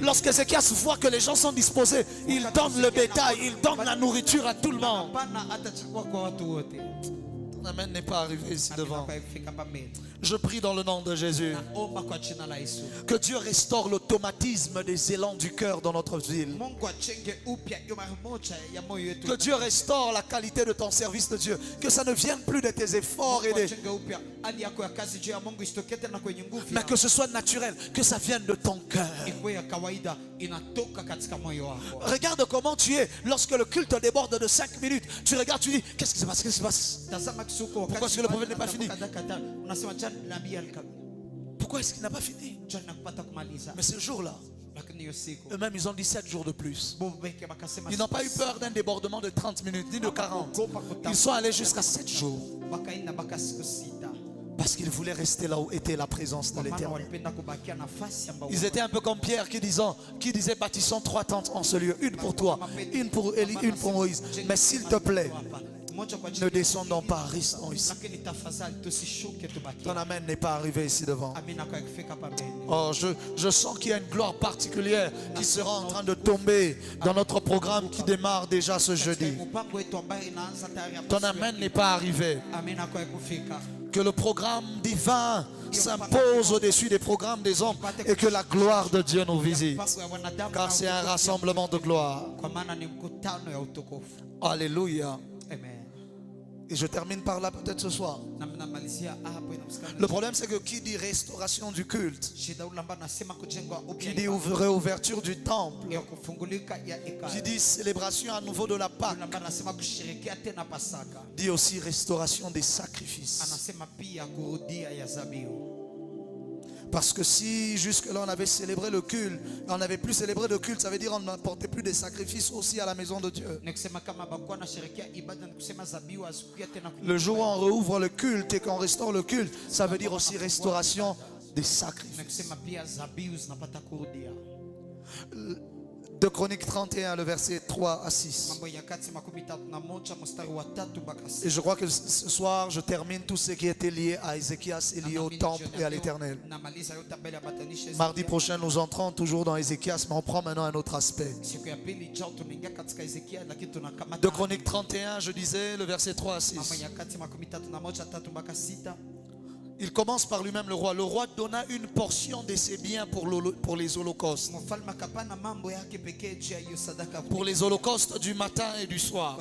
Lorsque Ézéchias voit que les gens sont disposés, il donne le bétail, il donne la nourriture à tout le monde. Amen n'est pas arrivé ici devant. Je prie dans le nom de Jésus que Dieu restaure l'automatisme des élans du cœur dans notre ville. Que Dieu restaure la qualité de ton service de Dieu. Que ça ne vienne plus de tes efforts et mais que ce soit naturel, que ça vienne de ton cœur. Regarde comment tu es lorsque le culte déborde de 5 minutes. Tu regardes, tu dis, qu'est-ce qui se passe? Qu'est-ce qui se passe? Pourquoi est-ce que le prophète n'est pas fini? Pourquoi est-ce qu'il n'a pas fini? Mais ce jour-là, eux-mêmes ils ont dit 7 jours de plus. Ils n'ont pas eu peur d'un débordement de 30 minutes ni de 40. Ils sont allés jusqu'à 7 jours. Parce qu'ils voulaient rester là où était la présence de l'Éternel. Ils étaient un peu comme Pierre qui disait bâtissons 3 tentes en ce lieu. Une pour toi, une pour Élie, une pour Moïse. Mais s'il te plaît, ne descendons pas, restons ici. Ton amen n'est pas arrivé ici devant. Oh, je sens qu'il y a une gloire particulière qui sera en train de tomber dans notre programme qui démarre déjà ce jeudi. Ton amen n'est pas arrivé. Que le programme divin s'impose au-dessus des programmes des hommes et que la gloire de Dieu nous visite. Car c'est un rassemblement de gloire. Alléluia. Et je termine par là peut-être ce soir. Le problème c'est que qui dit restauration du culte, qui dit réouverture du temple, qui dit célébration à nouveau de la Pâque, dit aussi restauration des sacrifices. Parce que si jusque-là on avait célébré le culte, on n'avait plus célébré le culte, ça veut dire on n'apportait plus des sacrifices aussi à la maison de Dieu. Le jour où on rouvre le culte et qu'on restaure le culte, ça veut dire aussi restauration des sacrifices. 2 Chroniques 31, le verset 3 à 6. Et je crois que ce soir, je termine tout ce qui était lié à Ézéchias et lié au temple et à l'Éternel. Mardi prochain, nous entrons toujours dans Ézéchias, mais on prend maintenant un autre aspect. 2 Chroniques 31, je disais, le verset 3 à 6. Il commence par lui-même, le roi. Le roi donna une portion de ses biens pour les holocaustes. Pour les holocaustes du matin et du soir.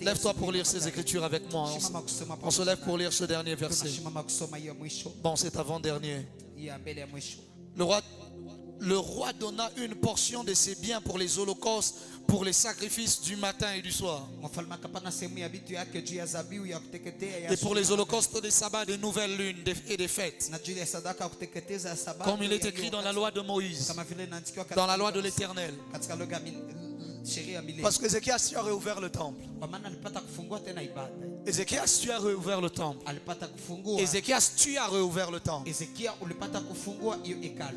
Lève-toi pour lire ces écritures avec moi. On se lève pour lire ce dernier verset. Bon, c'est avant-dernier. Le roi donna une portion de ses biens pour les holocaustes, pour les sacrifices du matin et du soir. Et pour les holocaustes des sabbats, des nouvelles lunes et des fêtes. Comme il est écrit dans la loi de Moïse, dans la loi de l'Éternel. Parce que Ézéchias, tu as réouvert le temple. Ézéchias, tu as réouvert le temple. Ézéchias, tu as réouvert le temple.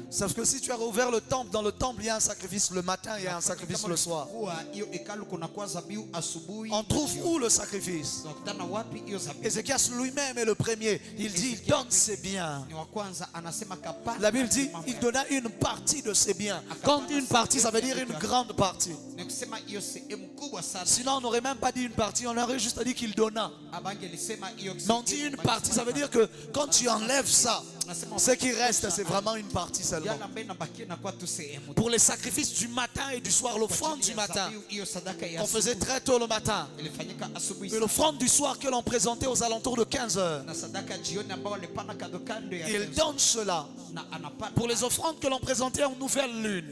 Sauf que si tu as réouvert le temple, dans le temple, il y a un sacrifice le matin, il y a un sacrifice le soir. On trouve où le sacrifice? Ézéchias lui-même est le premier. Il dit, il donne ses biens. La Bible dit, il donna une partie de ses biens. Quand une partie, ça veut dire une grande partie. Sinon, on n'aurait même pas dit une partie, on aurait juste dit qu'il donna. Mais on dit une partie, ça veut dire que quand tu enlèves ça, ce qui reste, c'est vraiment une partie seulement. Pour les sacrifices du matin et du soir, l'offrande du matin, on faisait très tôt le matin. Et l'offrande du soir que l'on présentait aux alentours de 15 heures. Il donne cela. Pour les offrandes que l'on présentait en nouvelle lune,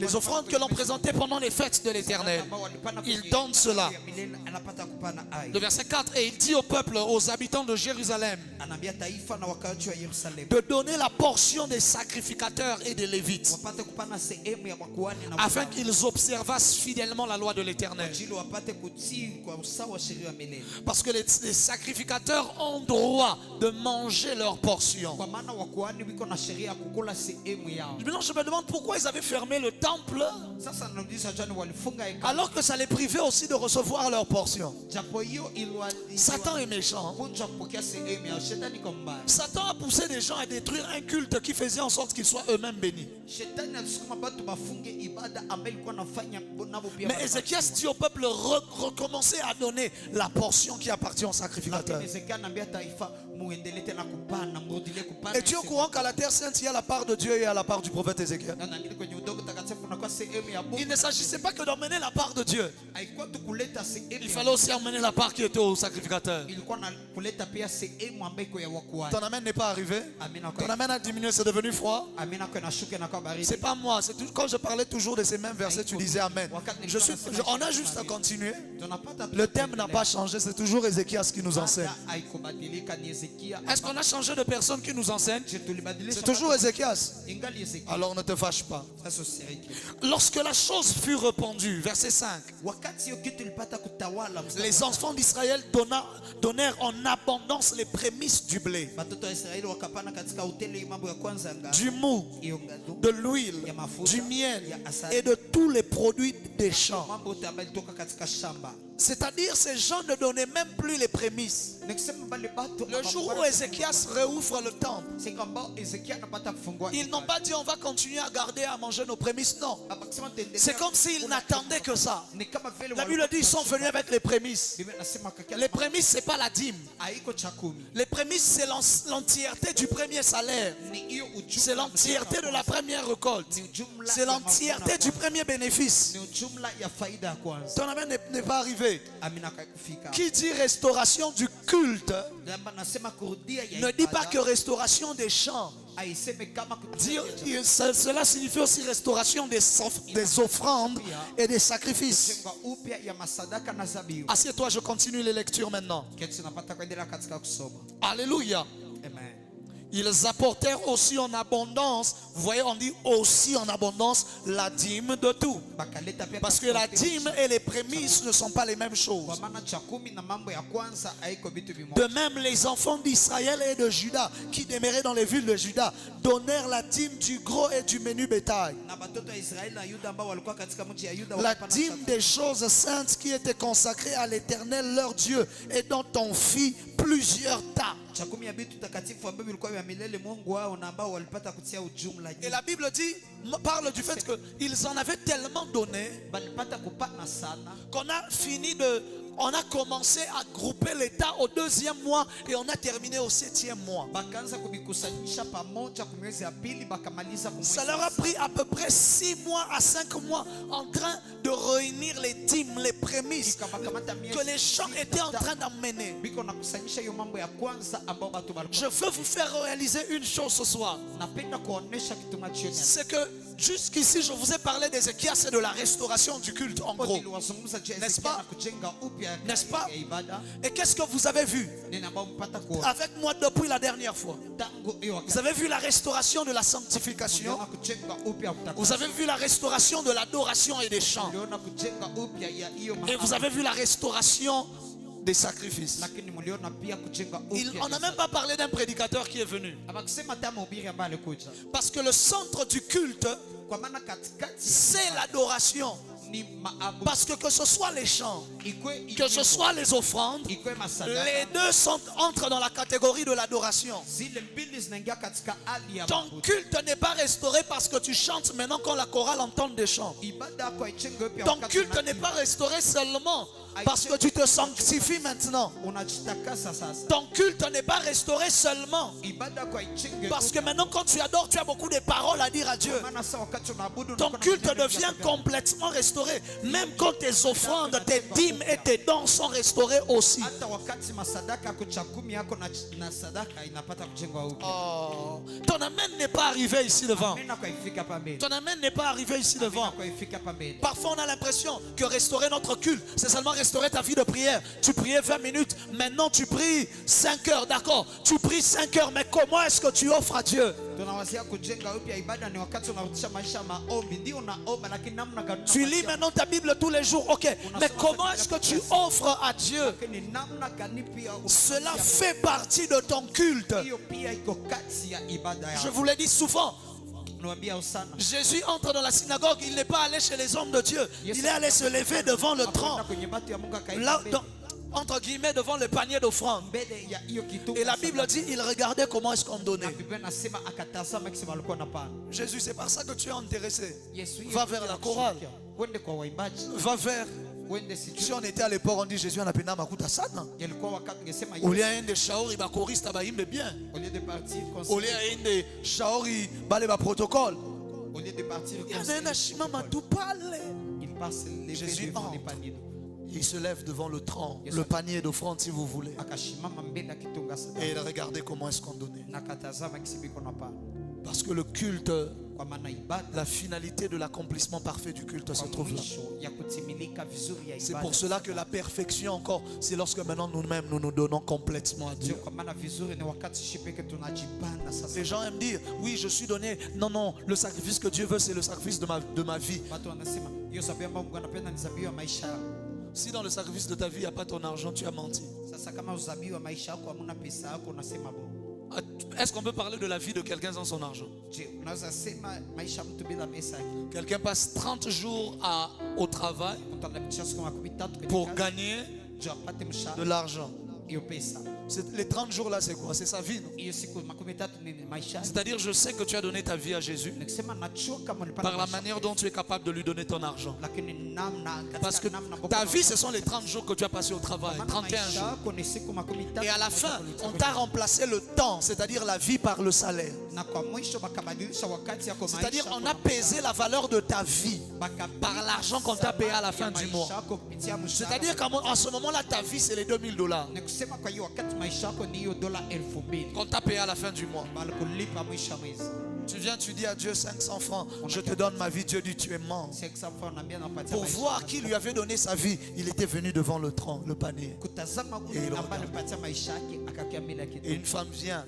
les offrandes que l'on présentait pendant les fêtes de l'Éternel, il donne cela. Le verset 4, et il dit au peuple, aux habitants de Jérusalem, de donner la portion des sacrificateurs et des lévites, afin qu'ils observassent fidèlement la loi de l'Éternel. Parce que les sacrificateurs ont droit de manger leur portion. Maintenant, je me demande pourquoi ils avaient fermé le temple, alors que ça les privait aussi de recevoir leur portion. Satan est méchant. Satan a poussé des gens à détruire un culte qui faisait en sorte qu'ils soient eux-mêmes bénis. Mais Ézéchias dit au peuple, recommencer à donner la portion qui appartient aux sacrificateurs. Et tu es au courant qu'à la terre sainte, il y a la part de Dieu et à la part du prophète Ézéchiel. Il ne s'agissait pas que d'emmener la part de Dieu. Il fallait aussi emmener la part qui était au sacrificateur. Ton amen n'est pas arrivé. Ton amen a diminué, c'est devenu froid. C'est pas moi. Quand je parlais toujours de ces mêmes versets, tu disais amen. On a juste à continuer. Le thème n'a pas changé. C'est toujours Ézéchias qui nous enseigne. Est-ce qu'on a changé de personne qui nous enseigne? C'est toujours Ézéchias. Alors ne te fâche pas. Lorsque la chose fut répandue, verset 5, les enfants d'Israël donnèrent en abondance les prémices du blé, du mou, de l'huile, du miel et de tous les produits des champs. C'est-à-dire, ces gens ne donnaient même plus les prémices. Le jour où Ézéchias réouvre le temple, ils n'ont pas dit on va continuer à garder à manger nos prémices. Non. C'est comme s'ils n'attendaient que ça. La Bible dit ils sont venus avec les prémices. Les prémices, ce n'est pas la dîme. Les prémices, c'est l'entièreté du premier salaire. C'est l'entièreté de la première récolte. C'est l'entièreté du premier bénéfice. Ton amen n'est pas arrivé. Qui dit restauration du culte ne dit pas que restauration des champs. Cela signifie aussi restauration des offrandes et des sacrifices. Assieds-toi, je continue les lectures maintenant. Alléluia. Ils apportèrent aussi en abondance, vous voyez, on dit aussi en abondance la dîme de tout. Parce que la dîme et les prémices ne sont pas les mêmes choses. De même, les enfants d'Israël et de Juda, qui demeuraient dans les villes de Juda, donnèrent la dîme du gros et du menu bétail. La dîme des choses saintes qui étaient consacrées à l'Éternel leur Dieu et dont on fit plusieurs tas. Et la Bible dit, parle du fait qu'ils en avaient tellement donné qu'on a fini on a commencé à grouper l'État au 2e mois et on a terminé au 7e mois. Ça leur a pris à peu près 6 mois à 5 mois en train de réunir les dîmes, les prémices que les gens étaient en train d'emmener. Je veux vous faire réaliser une chose ce soir. C'est que jusqu'ici je vous ai parlé d'Ézéchias et de la restauration du culte en gros. N'est-ce pas? N'est-ce pas? Et qu'est-ce que vous avez vu avec moi depuis la dernière fois? Vous avez vu la restauration de la sanctification. Vous avez vu la restauration de l'adoration et des chants. Et vous avez vu la restauration des sacrifices. On n'a même pas parlé d'un prédicateur qui est venu. Parce que le centre du culte, c'est l'adoration. Parce que ce soit les chants, que ce soit les offrandes, les deux entrent dans la catégorie de l'adoration. Ton culte n'est pas restauré parce que tu chantes maintenant quand la chorale entend des chants. Ton culte n'est pas restauré seulement parce que tu te sanctifies maintenant. Ton culte n'est pas restauré seulement parce que maintenant quand tu adores, tu as beaucoup de paroles à dire à Dieu. Ton culte devient complètement restauré. Même quand tes offrandes, tes dîmes et tes dons sont restaurés aussi. Oh, ton amen n'est pas arrivé ici devant. Ton amen n'est pas arrivé ici devant. Parfois on a l'impression que restaurer notre culte, c'est seulement restaurer ta vie de prière. Tu priais 20 minutes, maintenant tu pries 5 heures, d'accord? Tu pries 5 heures, mais comment est-ce que tu offres à Dieu? Tu lis maintenant ta Bible tous les jours, ok, mais comment est-ce que tu offres à Dieu? Cela fait partie de ton culte. Je vous l'ai dit souvent. Jésus entre dans la synagogue, il n'est pas allé chez les hommes de Dieu, il est allé se lever devant le tronc, là, entre guillemets, devant le panier d'offrande. Et la Bible dit, il regardait comment est-ce qu'on donnait. Jésus, c'est par ça que tu es intéressé. Va vers la chorale. Va vers. Si on était à l'époque, on dit Jésus en appena makuta sana. Au lieu de shaori ba choriste ba imbe bien. Au lieu de shaori ba le ba protocole. Au lieu de partir Jésus entre. Il se lève devant le tronc, le panier d'offrande si vous voulez. Et il regardait comment est-ce qu'on donnait. Parce que le culte, la finalité de l'accomplissement parfait du culte se trouve là. C'est pour cela que la perfection encore, c'est lorsque maintenant nous-mêmes nous nous donnons complètement à Dieu. Les gens aiment dire, oui je suis donné. Non, non, le sacrifice que Dieu veut c'est le sacrifice de ma vie. Si dans le sacrifice de ta vie il n'y a pas ton argent, tu as menti. Est-ce qu'on peut parler de la vie de quelqu'un sans son argent? Quelqu'un passe 30 jours au travail pour gagner de l'argent. Les 30 jours là c'est quoi? C'est sa vie, non? C'est-à-dire je sais que tu as donné ta vie à Jésus par la manière dont tu es capable de lui donner ton argent. Parce que ta vie ce sont les 30 jours que tu as passé au travail, 31 jours. Et à la fin on t'a remplacé le temps, c'est-à-dire la vie par le salaire. C'est-à-dire on a pesé la valeur de ta vie par l'argent qu'on t'a payé à la fin du mois. C'est-à-dire qu'en ce moment là ta vie c'est les $2000 qu'on t'a payé à la fin du mois. Tu viens, tu dis à Dieu 500 francs, je te donne ma vie. Dieu dit tu es mort. Pour voir qui lui avait donné sa vie, il était venu devant le tronc, le panier. Et une femme vient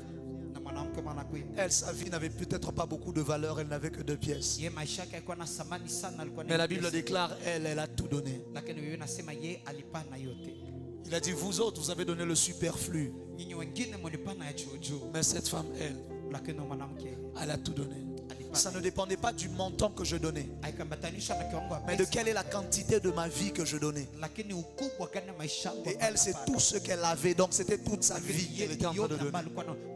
Elle, sa vie n'avait peut-être pas beaucoup de valeur, elle n'avait que 2 pièces. Ye maisha yake haikuwa na thamani sana, alikuwa na Mais la pesa. Bible déclare, elle a tout donné. Lakini Biblia inasema yeye alipana yote. Il a dit, vous autres, vous avez donné le superflu. Nyinyi wengine mlipana ya juu. Mais cette femme, elle, Lakini mwanamke elle a tout donné. alipana. Ça ne dépendait pas du montant que je donnais, Haikambatanisha na kiwango ya mais de pesa. quelle est la quantité de ma vie que je donnais. Lakini ukubwa gani maisha yangu. Et elle, c'est tout ce qu'elle avait. Donc c'était toute sa vie qu'elle était en train de donner.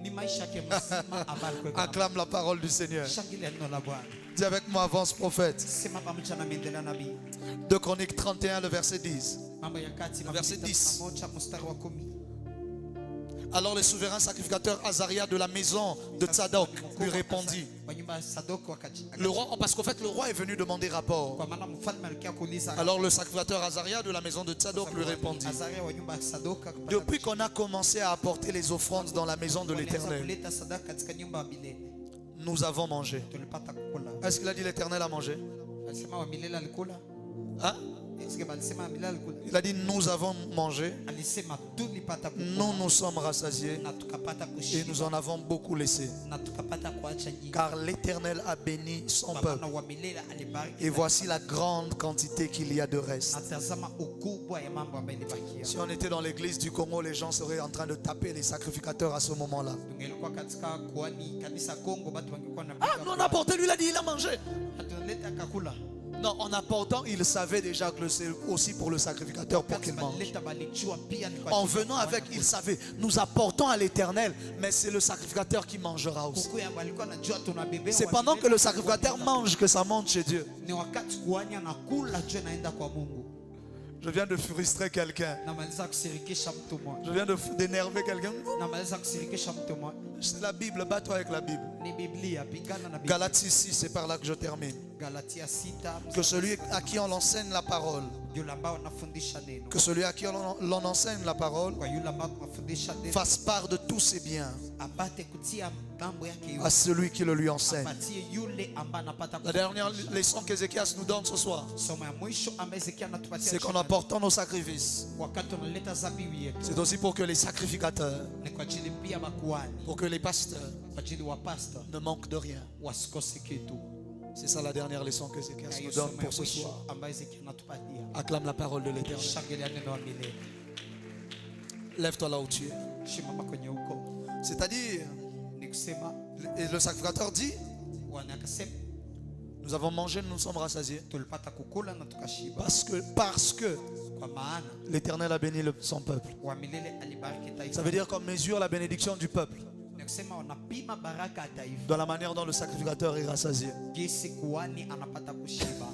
Ni maisha yake mzima ambayo alikuwa. Acclame la parole du Seigneur. Shangilia neno la Bwana. Dis avec moi, avance prophète. Sema pamoja na miendeleo nabii. 2 Chroniques 31, le verset 10. Mambo ya kati Verset 10. mstari wa 10. Alors le souverain sacrificateur Azaria de la maison de Tzadok lui répondit. Wa nyumba ya Sadoki wakaji. Le roi, parce qu'en fait le roi est venu demander rapport. Kwa maana mfalme alikuwa kuuliza. Alors le sacrificateur Azaria de la maison de Tzadok lui répondit. Azaria wa nyumba ya Sadoki akapata. Depuis qu'on a commencé à apporter les offrandes dans la maison de l'Éternel, kuleta sadaka katika nyumba ya milele. nous avons mangé. Tulipata kukula. Est-ce qu'il a dit l'Éternel a mangé? Alisema wa milele alikula. Hein? Est-ce que alisema wa milele alikula? Il a dit nous avons mangé, Alisema tulipata kukula. nous nous sommes rassasiés Na tukapata et kushiba. nous en avons beaucoup laissé. Na tukapata kuacha nyingi. Car l'Éternel a béni son Kwa peuple. maana wa milele alibariki. Et voici la grande quantité qu'il y a de reste. Natazama ukubwa ya mambo ambayo ilibakia. Si on était dans l'église du Congo, les gens seraient en train de taper les sacrificateurs à ce moment-là. Tungelikuwa katika kuani kanisa Kongo, watu wangekuwa na Ah, non, on a apporté, lui, il a dit, il a mangé. Atunaleta akakula. Non, en apportant, il savait déjà que c'est aussi pour le sacrificateur pour qu'il mange. Balileta balijua pia ni kwa En ajili ya venant Bwana. avec, il savait, nous apportons à l'Éternel, mais c'est le sacrificateur qui mangera aussi. Kuku ya balikuwa najua tunabebea C'est wa pendant milele que le kwa sacrificateur Bwana. mange que ça monte chez Dieu. Ni wakati kuani anakula jua naenda kwa Mungu. Je viens de frustrer quelqu'un. Namaliza kusirikisha mtu mmoja. Je viens d'énerver quelqu'un. Namaliza kusirikisha mtu mmoja. C'est la Bible, bats-toi avec la Bible. Ni Biblia, pigana na Biblia. Galates 6, c'est par là que je termine. Galatia 6 Que celui à qui on enseigne la parole, yule ambao anafundisha neno. que celui à qui l'on enseigne la parole Kwa yule ambao anafundisha neno fasse part de tous ses biens apate kutia mambo yake à yote. celui qui le lui enseigne. Apatie yule ambaye anapata. La dernière leçon qu'Ézéchias nous donne ce soir, Somo ya mwisho ambaye Ezekia anatupatia. c'est qu'en apportant nos sacrifices, wakati unaleta zabibu yetu c'est aussi pour que les sacrificateurs, ni kwa ajili pia makuhani, pour que les pasteurs kwa ajili wa pastor ne manquent de rien. wasikose kitu. C'est ça la dernière leçon qu'Ézéchias Na nous hiyo donne somo ya pour ce mwisho soir. ambaye Ezekia anatupatia. Acclame la parole de l'Éternel. Shangilia neno la milele. Lève-toi là où tu es. Shimama kwenye huko. C'est-à-dire, Ni kusema et le sacrificateur dit, Bwana akasema nous avons mangé, nous nous sommes rassasiés. tulipata kukula na tukashiba. Parce que Kwa maana l'Éternel a béni son peuple. wa milele alibariki taifa. Ça veut dire qu'on mesure la bénédiction du peuple Ni kusema wanapima baraka ya taifa. dans la manière dont le sacrificateur est rassasié. Jinsi kuhani anapata kushiba.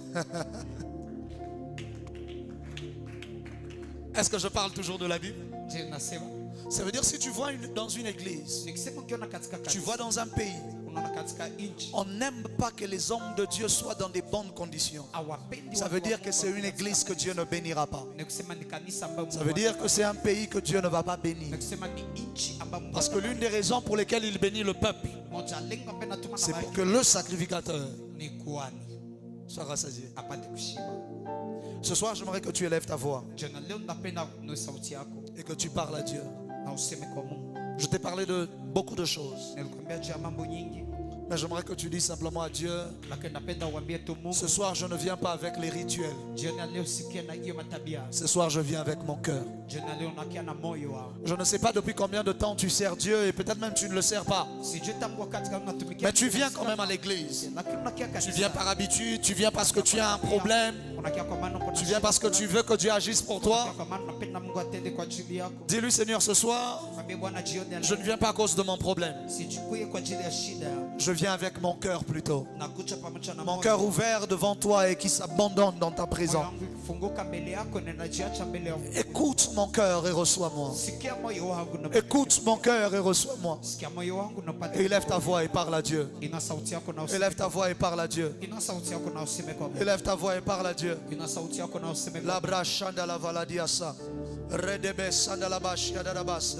Est-ce que je parle toujours de la Bible? Je nasema Ça veut dire si tu vois dans une église, ni kusema ukiona katika tu kanisa, vois dans un pays, unaona katika nchi on n'aime pas que les hommes de Dieu soient dans des bonnes conditions. hawapendi. Ça watu veut wa dire que Mungu c'est une wakiwa église que katika Dieu ne bénira pas. Ni kusema ni kanisa ambayo Ça Mungu veut dire que c'est un pays que Dieu ne va pas bénir. Ni kusema ni nchi ambayo Mungu Parce que l'une des raisons pour lesquelles il bénit le peuple, moja lengo ambayo natuma c'est na pour bariki que le sacrificateur ni kuhani soit rassasié. apate kushiba. Ce soir, j'aimerais que tu élèves ta voix Jana leo napenda no sauti yako et que tu parles à Dieu. na useme kwa Mungu. Je t'ai parlé de beaucoup de choses, Nilikwambia juu ya mambo nyingi, mais j'aimerais que tu dises simplement à Dieu, lakini napenda uambie tu Mungu, ce soir, je ne viens pas avec les rituels. jioni ya leo sikia na hiyo matabia. Ce soir, je viens avec mon cœur. Jioni ya leo nakia na moyo wao. Je ne sais pas depuis combien de temps tu sers Dieu et peut-être même tu ne le sers pas. Sijui tangu wakati kama unatumikia. Mais tu viens quand même à l'église. Lakini unakia Tu kanisa. viens par habitude, tu viens parce que tu as un problème, Unakia kwa maana uko na tu viens parce que tu veux que Dieu agisse pour Unakia toi. kwa maana unapenda Mungu atende kwa ajili yako. Dis-lui, Seigneur, ce soir, Mwambie Bwana jioni ya je leo ne viens pas à cause de mon problème. sichukue kwa ajili ya shida. Je viens avec mon cœur plutôt. Nakuja pamoja na Mon moyo. cœur ouvert devant toi et qui s'abandonne dans ta Moyo présence. wangu ukifunguka mbele yako na najiacha mbele yako. Écoute mon cœur et reçois-moi. Sikia moyo wangu na Écoute mon cœur et reçois-moi. sikia moyo wangu na pata. Et élève ta voix et parle à Dieu. Ina sauti yako na useme. Élève ta voix et parle à Dieu. Ina sauti yako na useme kwa Mungu. Élève ta voix et parle à Dieu. Ina sauti yako na useme kwa La brachanda la valadiasa. Redebe sanda la bashia da la basa.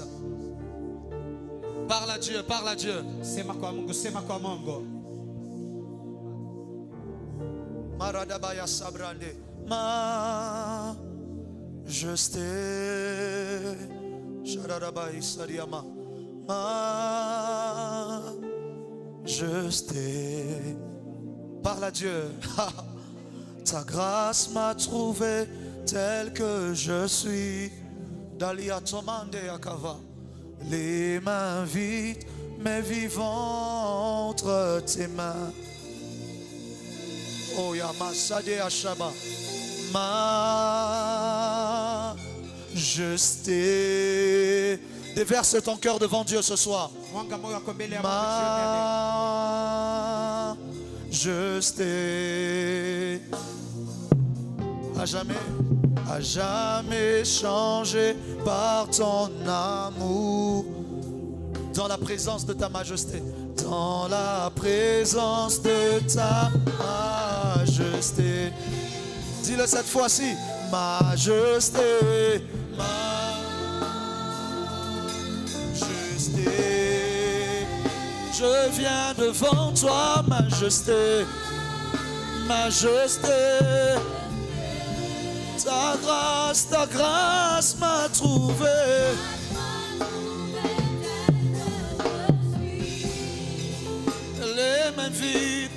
Parle à Dieu, parle à Dieu. Sema kwa Mungu, sema kwa Mungu. Maradabaya sabrande. Majesté. Shadarabai sariama. majesté. Parle à Dieu. Ta grâce m'a trouvé tel que je suis. Dalia Tomande Akava. Les mains vides, mais vivant entre tes mains. Oh Yamasade Ashaba. Majesté. Déverse ton cœur devant Dieu ce soir. Majesté. À jamais changé par ton amour. Dans la présence de ta majesté. Dans la présence de ta majesté. Dis-le cette fois-ci. Majesté. Majesté. Je viens devant toi, majesté. Majesté. Ta grâce m'a trouvé. Les mains vides.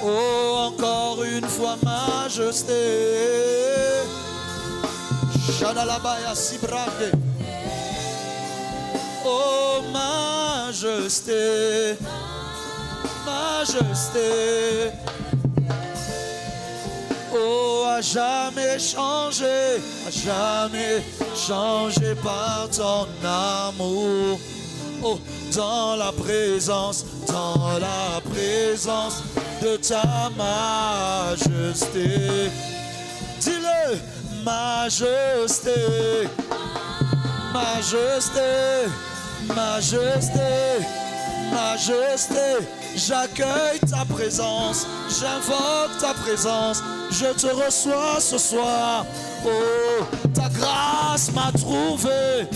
Oh, encore une fois, majesté. Shadalabaya Sibrande. Oh, majesté. Majesté. Oh, à jamais changé par ton amour. Oh, dans la présence de ta majesté. Dis-le, majesté, majesté, majesté, majesté. J'accueille ta présence, j'invoque ta présence, je te reçois ce soir. Oh, ta grâce m'a trouvé.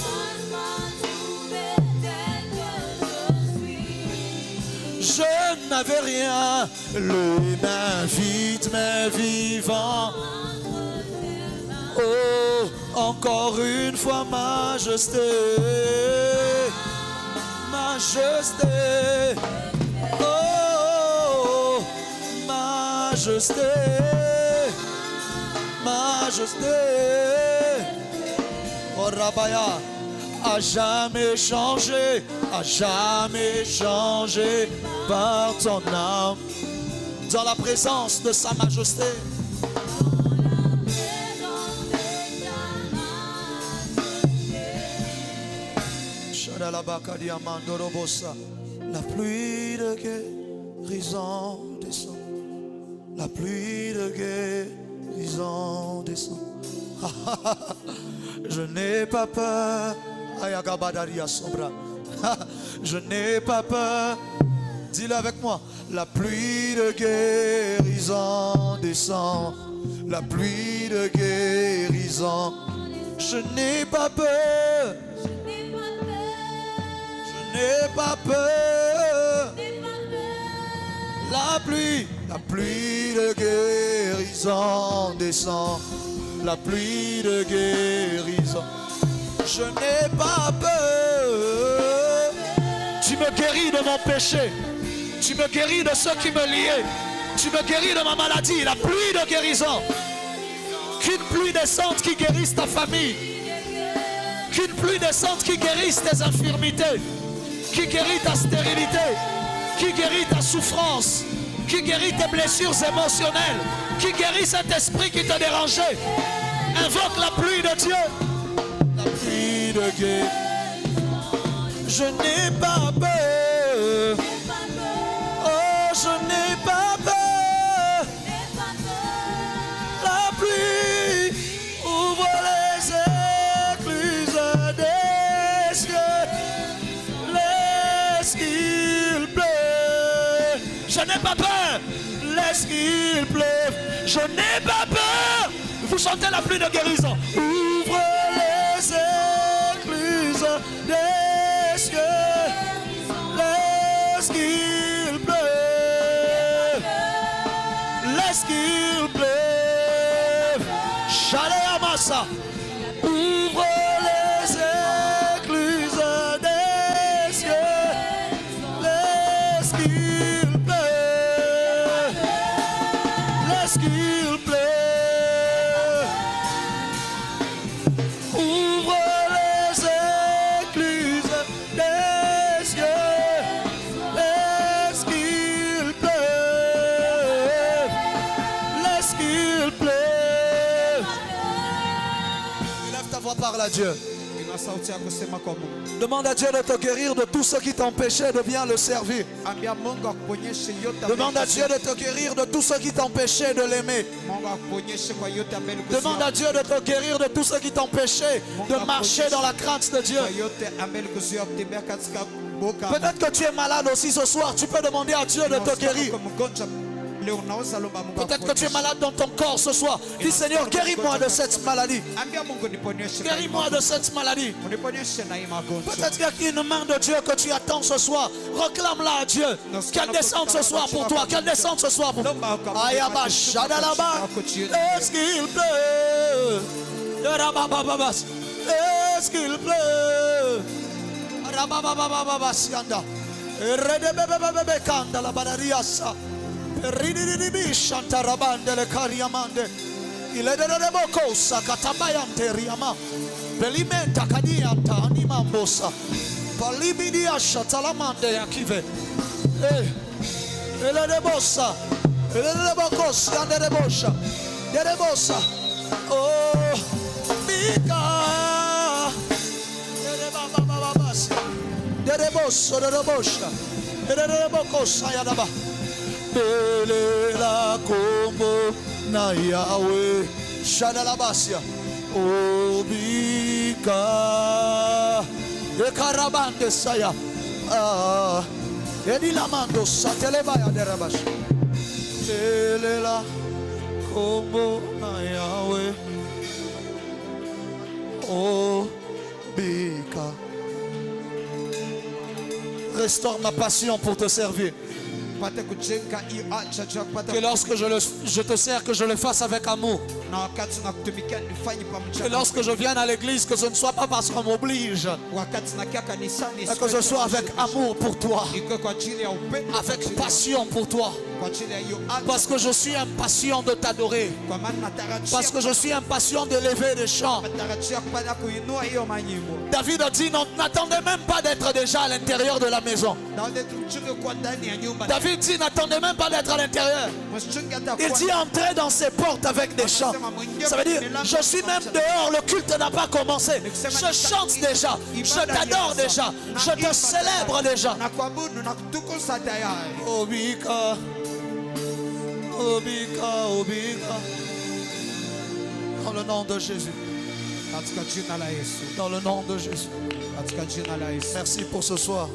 Je n'avais rien, les mains vides mais vivant. Oh, encore une fois, majesté, majesté. Oh, majesté, majesté. Oh, Rabaya, à jamais changé par ton âme, dans la présence de sa majesté. La pluie de guérison descend. La pluie de guérison descend. Je n'ai pas peur. Je n'ai pas peur. Dis-le avec moi. La pluie de guérison descend. La pluie de guérison. Je n'ai pas peur. Je n'ai pas peur. La pluie de guérison descend. La pluie de guérison. Je n'ai pas peur. Tu me guéris de mon péché. Tu me guéris de ceux qui me liaient. Tu me guéris de ma maladie. La pluie de guérison. Qu'une pluie descende qui guérisse ta famille. Qu'une pluie descende qui guérisse tes infirmités. Qui guérit ta stérilité. Qui guérit ta souffrance. Qui guérit tes blessures émotionnelles. Qui guérit cet esprit qui te dérangeait. Invoque la pluie de Dieu. La pluie de guérison. Je n'ai pas peur. Oh, je n'ai pas peur. La pluie ouvre les écluses des cieux. Laisse qu'il pleuve. Je n'ai pas peur. Laisse qu'il pleuve. Je n'ai pas peur. Vous chantez la pluie de guérison. Ouvre les écluses des cieux. Laisse qu'il pleuve. Laisse qu'il pleuve. Chalet Amasa. Ouvre les à Dieu. Inua sauti yako, sema kwa Mungu. Demande à Dieu de te guérir de tout ce qui t'empêchait de bien le servir. Ambia Mungu akuponyeshe yote. Demande à Dieu de te guérir de tout ce qui t'empêchait de l'aimer. Mungu akuponyeshe kwa yote ambayo Demande à Dieu de te guérir de tout ce qui t'empêchait de marcher dans la crainte de Dieu. kwa yote ambayo kuzuia kutembea katika boka. Peut-être que tu es malade aussi ce soir. Tu peux demander à Dieu de te guérir. Peut-être que tu es malade dans ton corps ce soir. Dis Seigneur, guéris-moi de cette maladie. Guéris-moi de cette maladie. Peut-être qu'il y a une main de Dieu que tu attends ce soir. Réclame-la à Dieu. Qu'elle descende ce soir pour toi. Qu'elle descende ce soir pour toi. Est-ce qu'il pleut? Est-ce qu'il pleut? Il est de bocosa katabayante riama belimenta kadianta animambosa palibidia shatalamande yakive ele de bossa ele de bocos yande de bosha de bossa oh bika de baba babas de bosso de bosha de bocos ayadaba Bele la combo na Yahweh Shadalabasia Obika E Karabande Saya Edilamando Satelebaya de Rabash Bele la combo na Yahweh Obika. Restaure ma passion pour te servir. Que lorsque je te sers, que je le fasse avec amour. Que lorsque je vienne à l'église, que ce ne soit pas parce qu'on m'oblige, mais que je sois avec amour pour toi, avec passion pour toi. Parce que je suis impatient de t'adorer. Parce que je suis impatient de lever des chants. David a dit, n'attendez même pas d'être déjà à l'intérieur de la maison. David dit, n'attendez même pas d'être à l'intérieur. Il dit, entrez dans ses portes avec des chants. Ça veut dire, je suis même dehors, le culte n'a pas commencé. Je chante déjà, je t'adore déjà, je te célèbre déjà. Obika, Obika, Obika. Dans le nom de Jésus. Dans le nom de Jésus. Merci pour ce soir.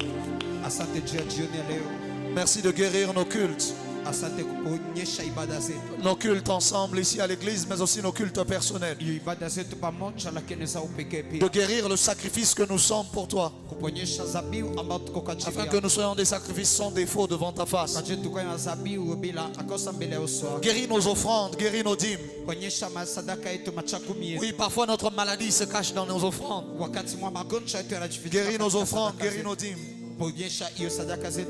Merci de guérir nos cultes. Nos cultes ensemble ici à l'église, mais aussi nos cultes personnels. De guérir le sacrifice que nous sommes pour toi. Afin que nous soyons des sacrifices sans défaut devant ta face. Guéris nos offrandes, guéris nos dîmes. Oui, parfois notre maladie se cache dans nos offrandes. Guéris nos offrandes, guéris nos dîmes.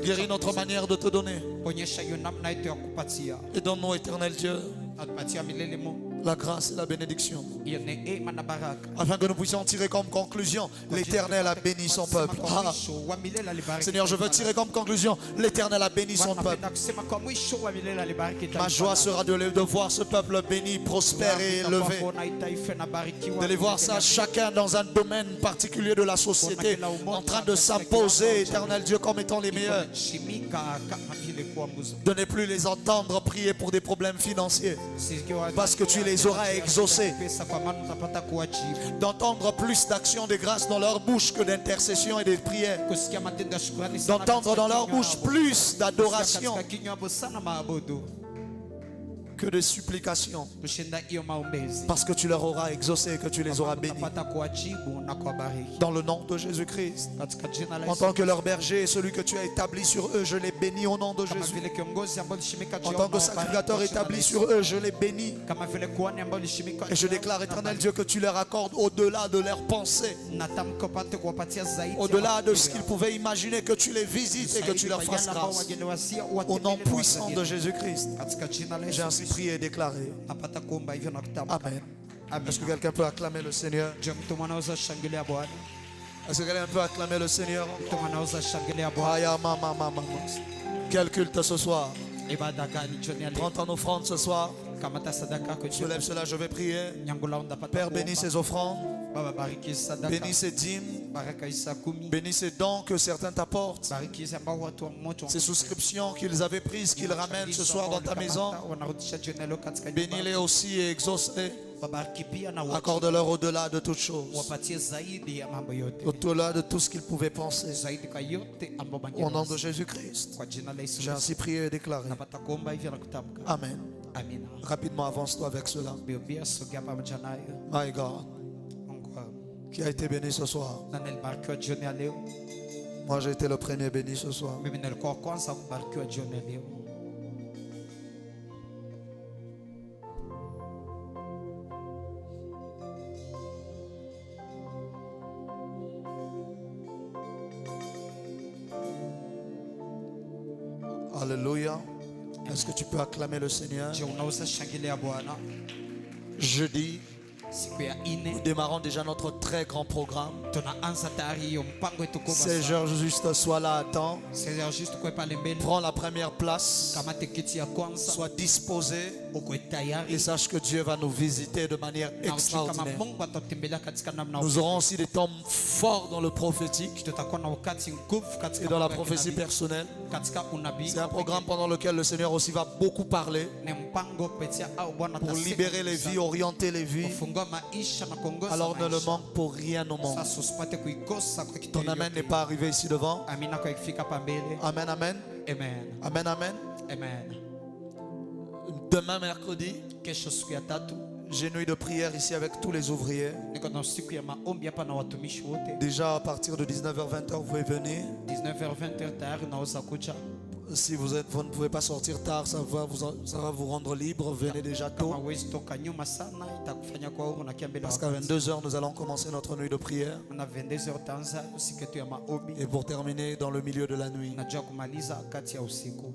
Guéris notre manière de te donner. Et donne-nous, éternel Dieu, la grâce et la bénédiction. Afin que nous puissions tirer comme conclusion, l'Éternel a béni son peuple. Ah. Seigneur, je veux tirer comme conclusion, l'Éternel a béni son peuple. Ma joie sera de voir ce peuple béni, prospère et élevé. De les voir ça, chacun dans un domaine particulier de la société, en train de s'imposer, éternel Dieu, comme étant les meilleurs. De ne plus les entendre prier pour des problèmes financiers, parce que tu les auras exaucés. D'entendre plus d'actions de grâce dans leur bouche que d'intercession et de prières. D'entendre dans leur bouche plus d'adoration que de supplications, parce que tu leur auras exaucé et que tu les auras bénis. Dans le nom de Jésus-Christ, en tant que leur berger et celui que tu as établi sur eux, je les bénis au nom de Jésus. En tant que sacrificateur établi sur eux, je les bénis. Et je déclare, éternel Dieu, que tu leur accordes au-delà de leurs pensées, au-delà de ce qu'ils pouvaient imaginer, que tu les visites et que tu leur fasses grâce. Au nom puissant de Jésus-Christ, j'ai ainsi prié et déclaré. Amen. Est-ce que quelqu'un peut acclamer le Seigneur? Est-ce que quelqu'un peut acclamer le Seigneur? Quel culte ce soir? Prends ton offrande ce soir. Soulève cela, je vais prier. Père, bénis ces offrandes. Baba bariki sadaka. Bénis ces dîmes. Baraka isa kumi. Bénis ces dons que certains t'apportent. Bariki isa ambao watu wa moto. Ces souscriptions qu'ils avaient prises, qu'ils ramènent ce soir dans ta maison. Wanarudisha jioni ya leo katika nyumba. Bénis-les aussi et exauce-les. Babariki pia na Accorde-leur au-delà de toutes choses. wapatie zaidi ya mambo yote. Au-delà de tout ce qu'ils pouvaient penser. Zaidi kwa yote ambao Au nom de Jésus-Christ. kwa jina la Yesu. J'ai ainsi prié et déclaré. Napata kuomba hivyo na kutamka. Amen. Amina. Rapidement, avance-toi avec cela. Biblia sogea pamoja nayo. My God, Mungu wangu. qui a été béni ce soir. Na nilibarikiwa jioni ya leo. Moi, j'ai été le premier béni ce soir. Mimi nilikuwa wa kwanza kubarikiwa jioni ya leo. Alléluia. Est-ce que tu peux acclamer le Seigneur? Je unaweza shangilia Bwana. Jeudi, Siku ya nous ine démarrons déjà notre très grand programme. tunaanza tayari hiyo mpango wetu kubwa Ces sana. heures juste, sois là à temps. Sasa juste kwa pale mbele. Prends la première place. Kamate kiti ya kwanza. Sois disposé. Uko tayari. Et sache que Dieu va nous visiter de manière Na ujue kama extraordinaire. Mungu atatutembelea katika namna Nous aurons aussi des temps forts dans le prophétique tutakuwa na wakati nguvu et katika dans la mambo ya prophétie kinabii, personnelle. katika unabii. C'est un programme pendant lequel le Seigneur aussi va beaucoup parler Ni mpango kupitia au Bwana pour atasema libérer les kabisa, vies, orienter les vies. kufungua maisha na kuongoza Alors ne le maisha. manque pour rien au monde. Sasa usipate kuikosa kwa kitu Ton amen yoyote. n'est pas arrivé ici devant. Amina kwa ikifika hapa mbele. Amen, amen. Amen. Amen, amen. Amen. Demain, mercredi, Kesho siku ya tatu j'ai une nuit de prière ici avec tous les ouvriers. niko na siku ya maombi hapa na watumishi wote. Déjà à partir de 19h-20h, vous pouvez venir. 19h20 tayari unaweza kuja. Si vous ne pouvez pas sortir tard, ça va vous rendre libre. Venez déjà Kama tôt. huwezi toka nyuma sana itakufanya kwa huru na kia mbele Parce qu'à wakati. 22h, nous allons commencer notre nuit de prière. Na 22h utaanza siku yetu ya maombi. Et pour terminer dans le milieu de la nuit. Najua kumaliza kati ya usiku.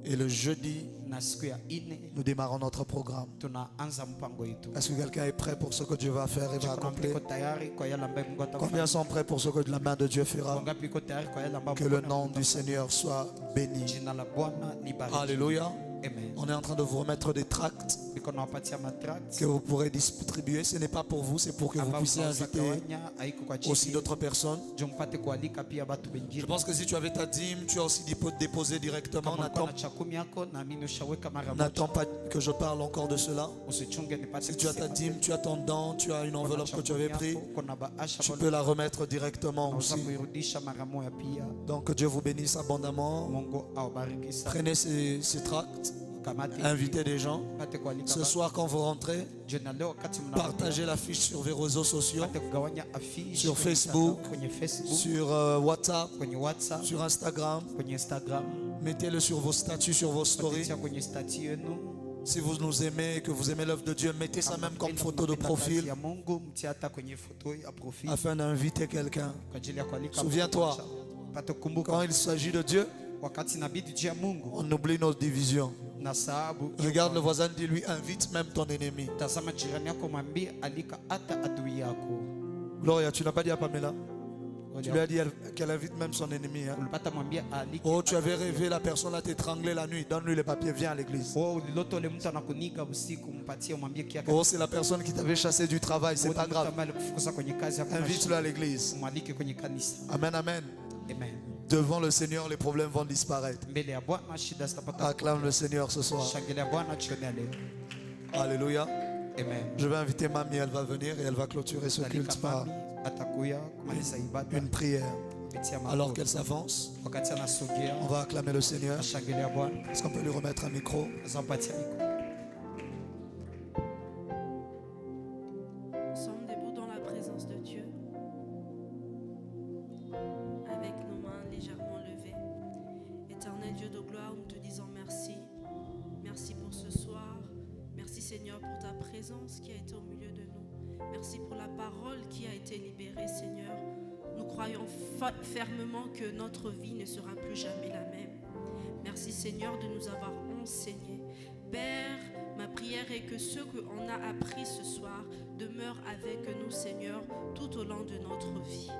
Et le jeudi, Na siku ya ine nous démarrons notre programme. tunaanza mpango yetu. Est-ce que quelqu'un est prêt pour ce que Dieu va faire et va Kuna mtu accomplir? iko tayari kwa yale ambayo Mungu Combien atafanya? sont prêts pour ce que la main de Dieu fera? Wangapi iko tayari kwa yale ambayo Que le Mungu nom du atafanya? Seigneur soit béni. Jina la Bwana libariki. Alléluia. Amen. On est en train de vous remettre des tracts Niko nawapatia matract que vous pourrez distribuer. Ce n'est pas pour vous, c'est pour que vous ambao puissiez mnaweza inviter gawanya, haiko kwa aussi ajili d'autres personnes. je mpate kualika pia watu Je wengine. pense que si tu avais ta dîme, tu as aussi déposé directement. Kama ulikuwa na cha kumi yako naamini ushaweka mara N'attends moja. pas que je parle encore de cela. Usichunge nipate Si tu as ta kusema. dîme, tu as ton don, tu as une Kuna enveloppe cha que tu kumi avais pris, yako, kuna bahasha tu ambalo peux la remettre directement unaweza aussi. kuirudisha mara moja pia. Donc que Dieu vous bénisse abondamment. Mungu awabariki sana. Prenez ces tracts, Kamati invitez des gens. mpate kualika Ce watu. soir, quand vous rentrez, Jioni ya leo wakati mnakuja, partagez l'affiche sur vos réseaux sociaux, mpate kugawanya affiche Sur kwenye Facebook, mtandao, kwenye Facebook, sur WhatsApp, kwenye WhatsApp, sur Instagram. kwenye Instagram, Mettez-le sur vos statuts, sur vos stories. kupitia kwenye stati yenu. Si vous nous aimez, que vous aimez l'œuvre de Dieu, mettez ça même comme Kama photo de mnapenda kazi profil ya Mungu mtie hata kwenye foto ya profil afin d'inviter quelqu'un. kwa ajili ya kualika. Souviens-toi. mtu mmoja. Pate kukumbuka Quand il s'agit de Dieu, wakati inabidi juu ya Mungu on oublie nos divisions. na sababu. Regarde le voisin, dis-lui, invite même ton ennemi. Tazama jirani yako, mwambie alika hata adui yako. Gloria, tu n'as pas dit à Pamela? Tu lui as dit qu'elle invite même son ennemi. Hein? Ulipata mwambie alike. Oh, tu avais rêvé, la personne a t'étranglé la nuit. Donne-lui les papiers, viens à l'église. Oh, uliloto ule mtu anakuniga usiku, mpatie mwambie kia. Oh, c'est la personne qui t'avait chassé du travail, c'est pas grave. Kufukuza kwenye kazi yako. Invite-le à l'église. Mwalike kwenye kanisa. Amen, amen. Amen. Devant le Seigneur, les problèmes vont disparaître. Mbele ya Bwana shida zitapata. Acclame le Seigneur ce soir. Shangilia Bwana jioni ya leo. Alléluia. Amen. Je vais inviter Mamie, elle va venir et elle va clôturer ce culte Alika par mami atakuya kumaliza ibada une prière. kupitia Alors maombi. qu'elle s'avance, Wakati anasogea on va acclamer le Seigneur. ashangilia Bwana. Est-ce qu'on peut lui remettre un micro? Zampatia mikono. Nous sommes debout dans la présence de Dieu, avec nos mains légèrement levées. Éternel Dieu de gloire, nous te disons merci. Merci pour ce soir. Merci Seigneur pour ta présence qui a été au milieu de nous. Merci pour la parole qui a été libérée, Seigneur. Nous croyons fermement que notre vie ne sera plus jamais la même. Merci Seigneur de nous avoir enseignés. Père, ma prière est que ce qu'on a appris ce soir demeure avec nous, Seigneur, tout au long de notre vie.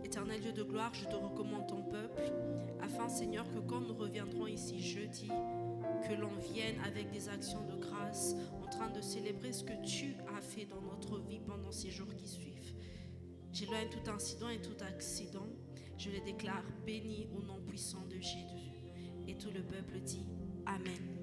Éternel Dieu de gloire, je te recommande ton peuple, afin, Seigneur, que quand nous reviendrons ici jeudi, que l'on vienne avec des actions de grâce, en train de célébrer ce que tu as fait dans notre vie pendant ces jours qui suivent. J'éloigne tout incident et tout accident. Je les déclare bénis au nom puissant de Jésus. Et tout le peuple dit Amen.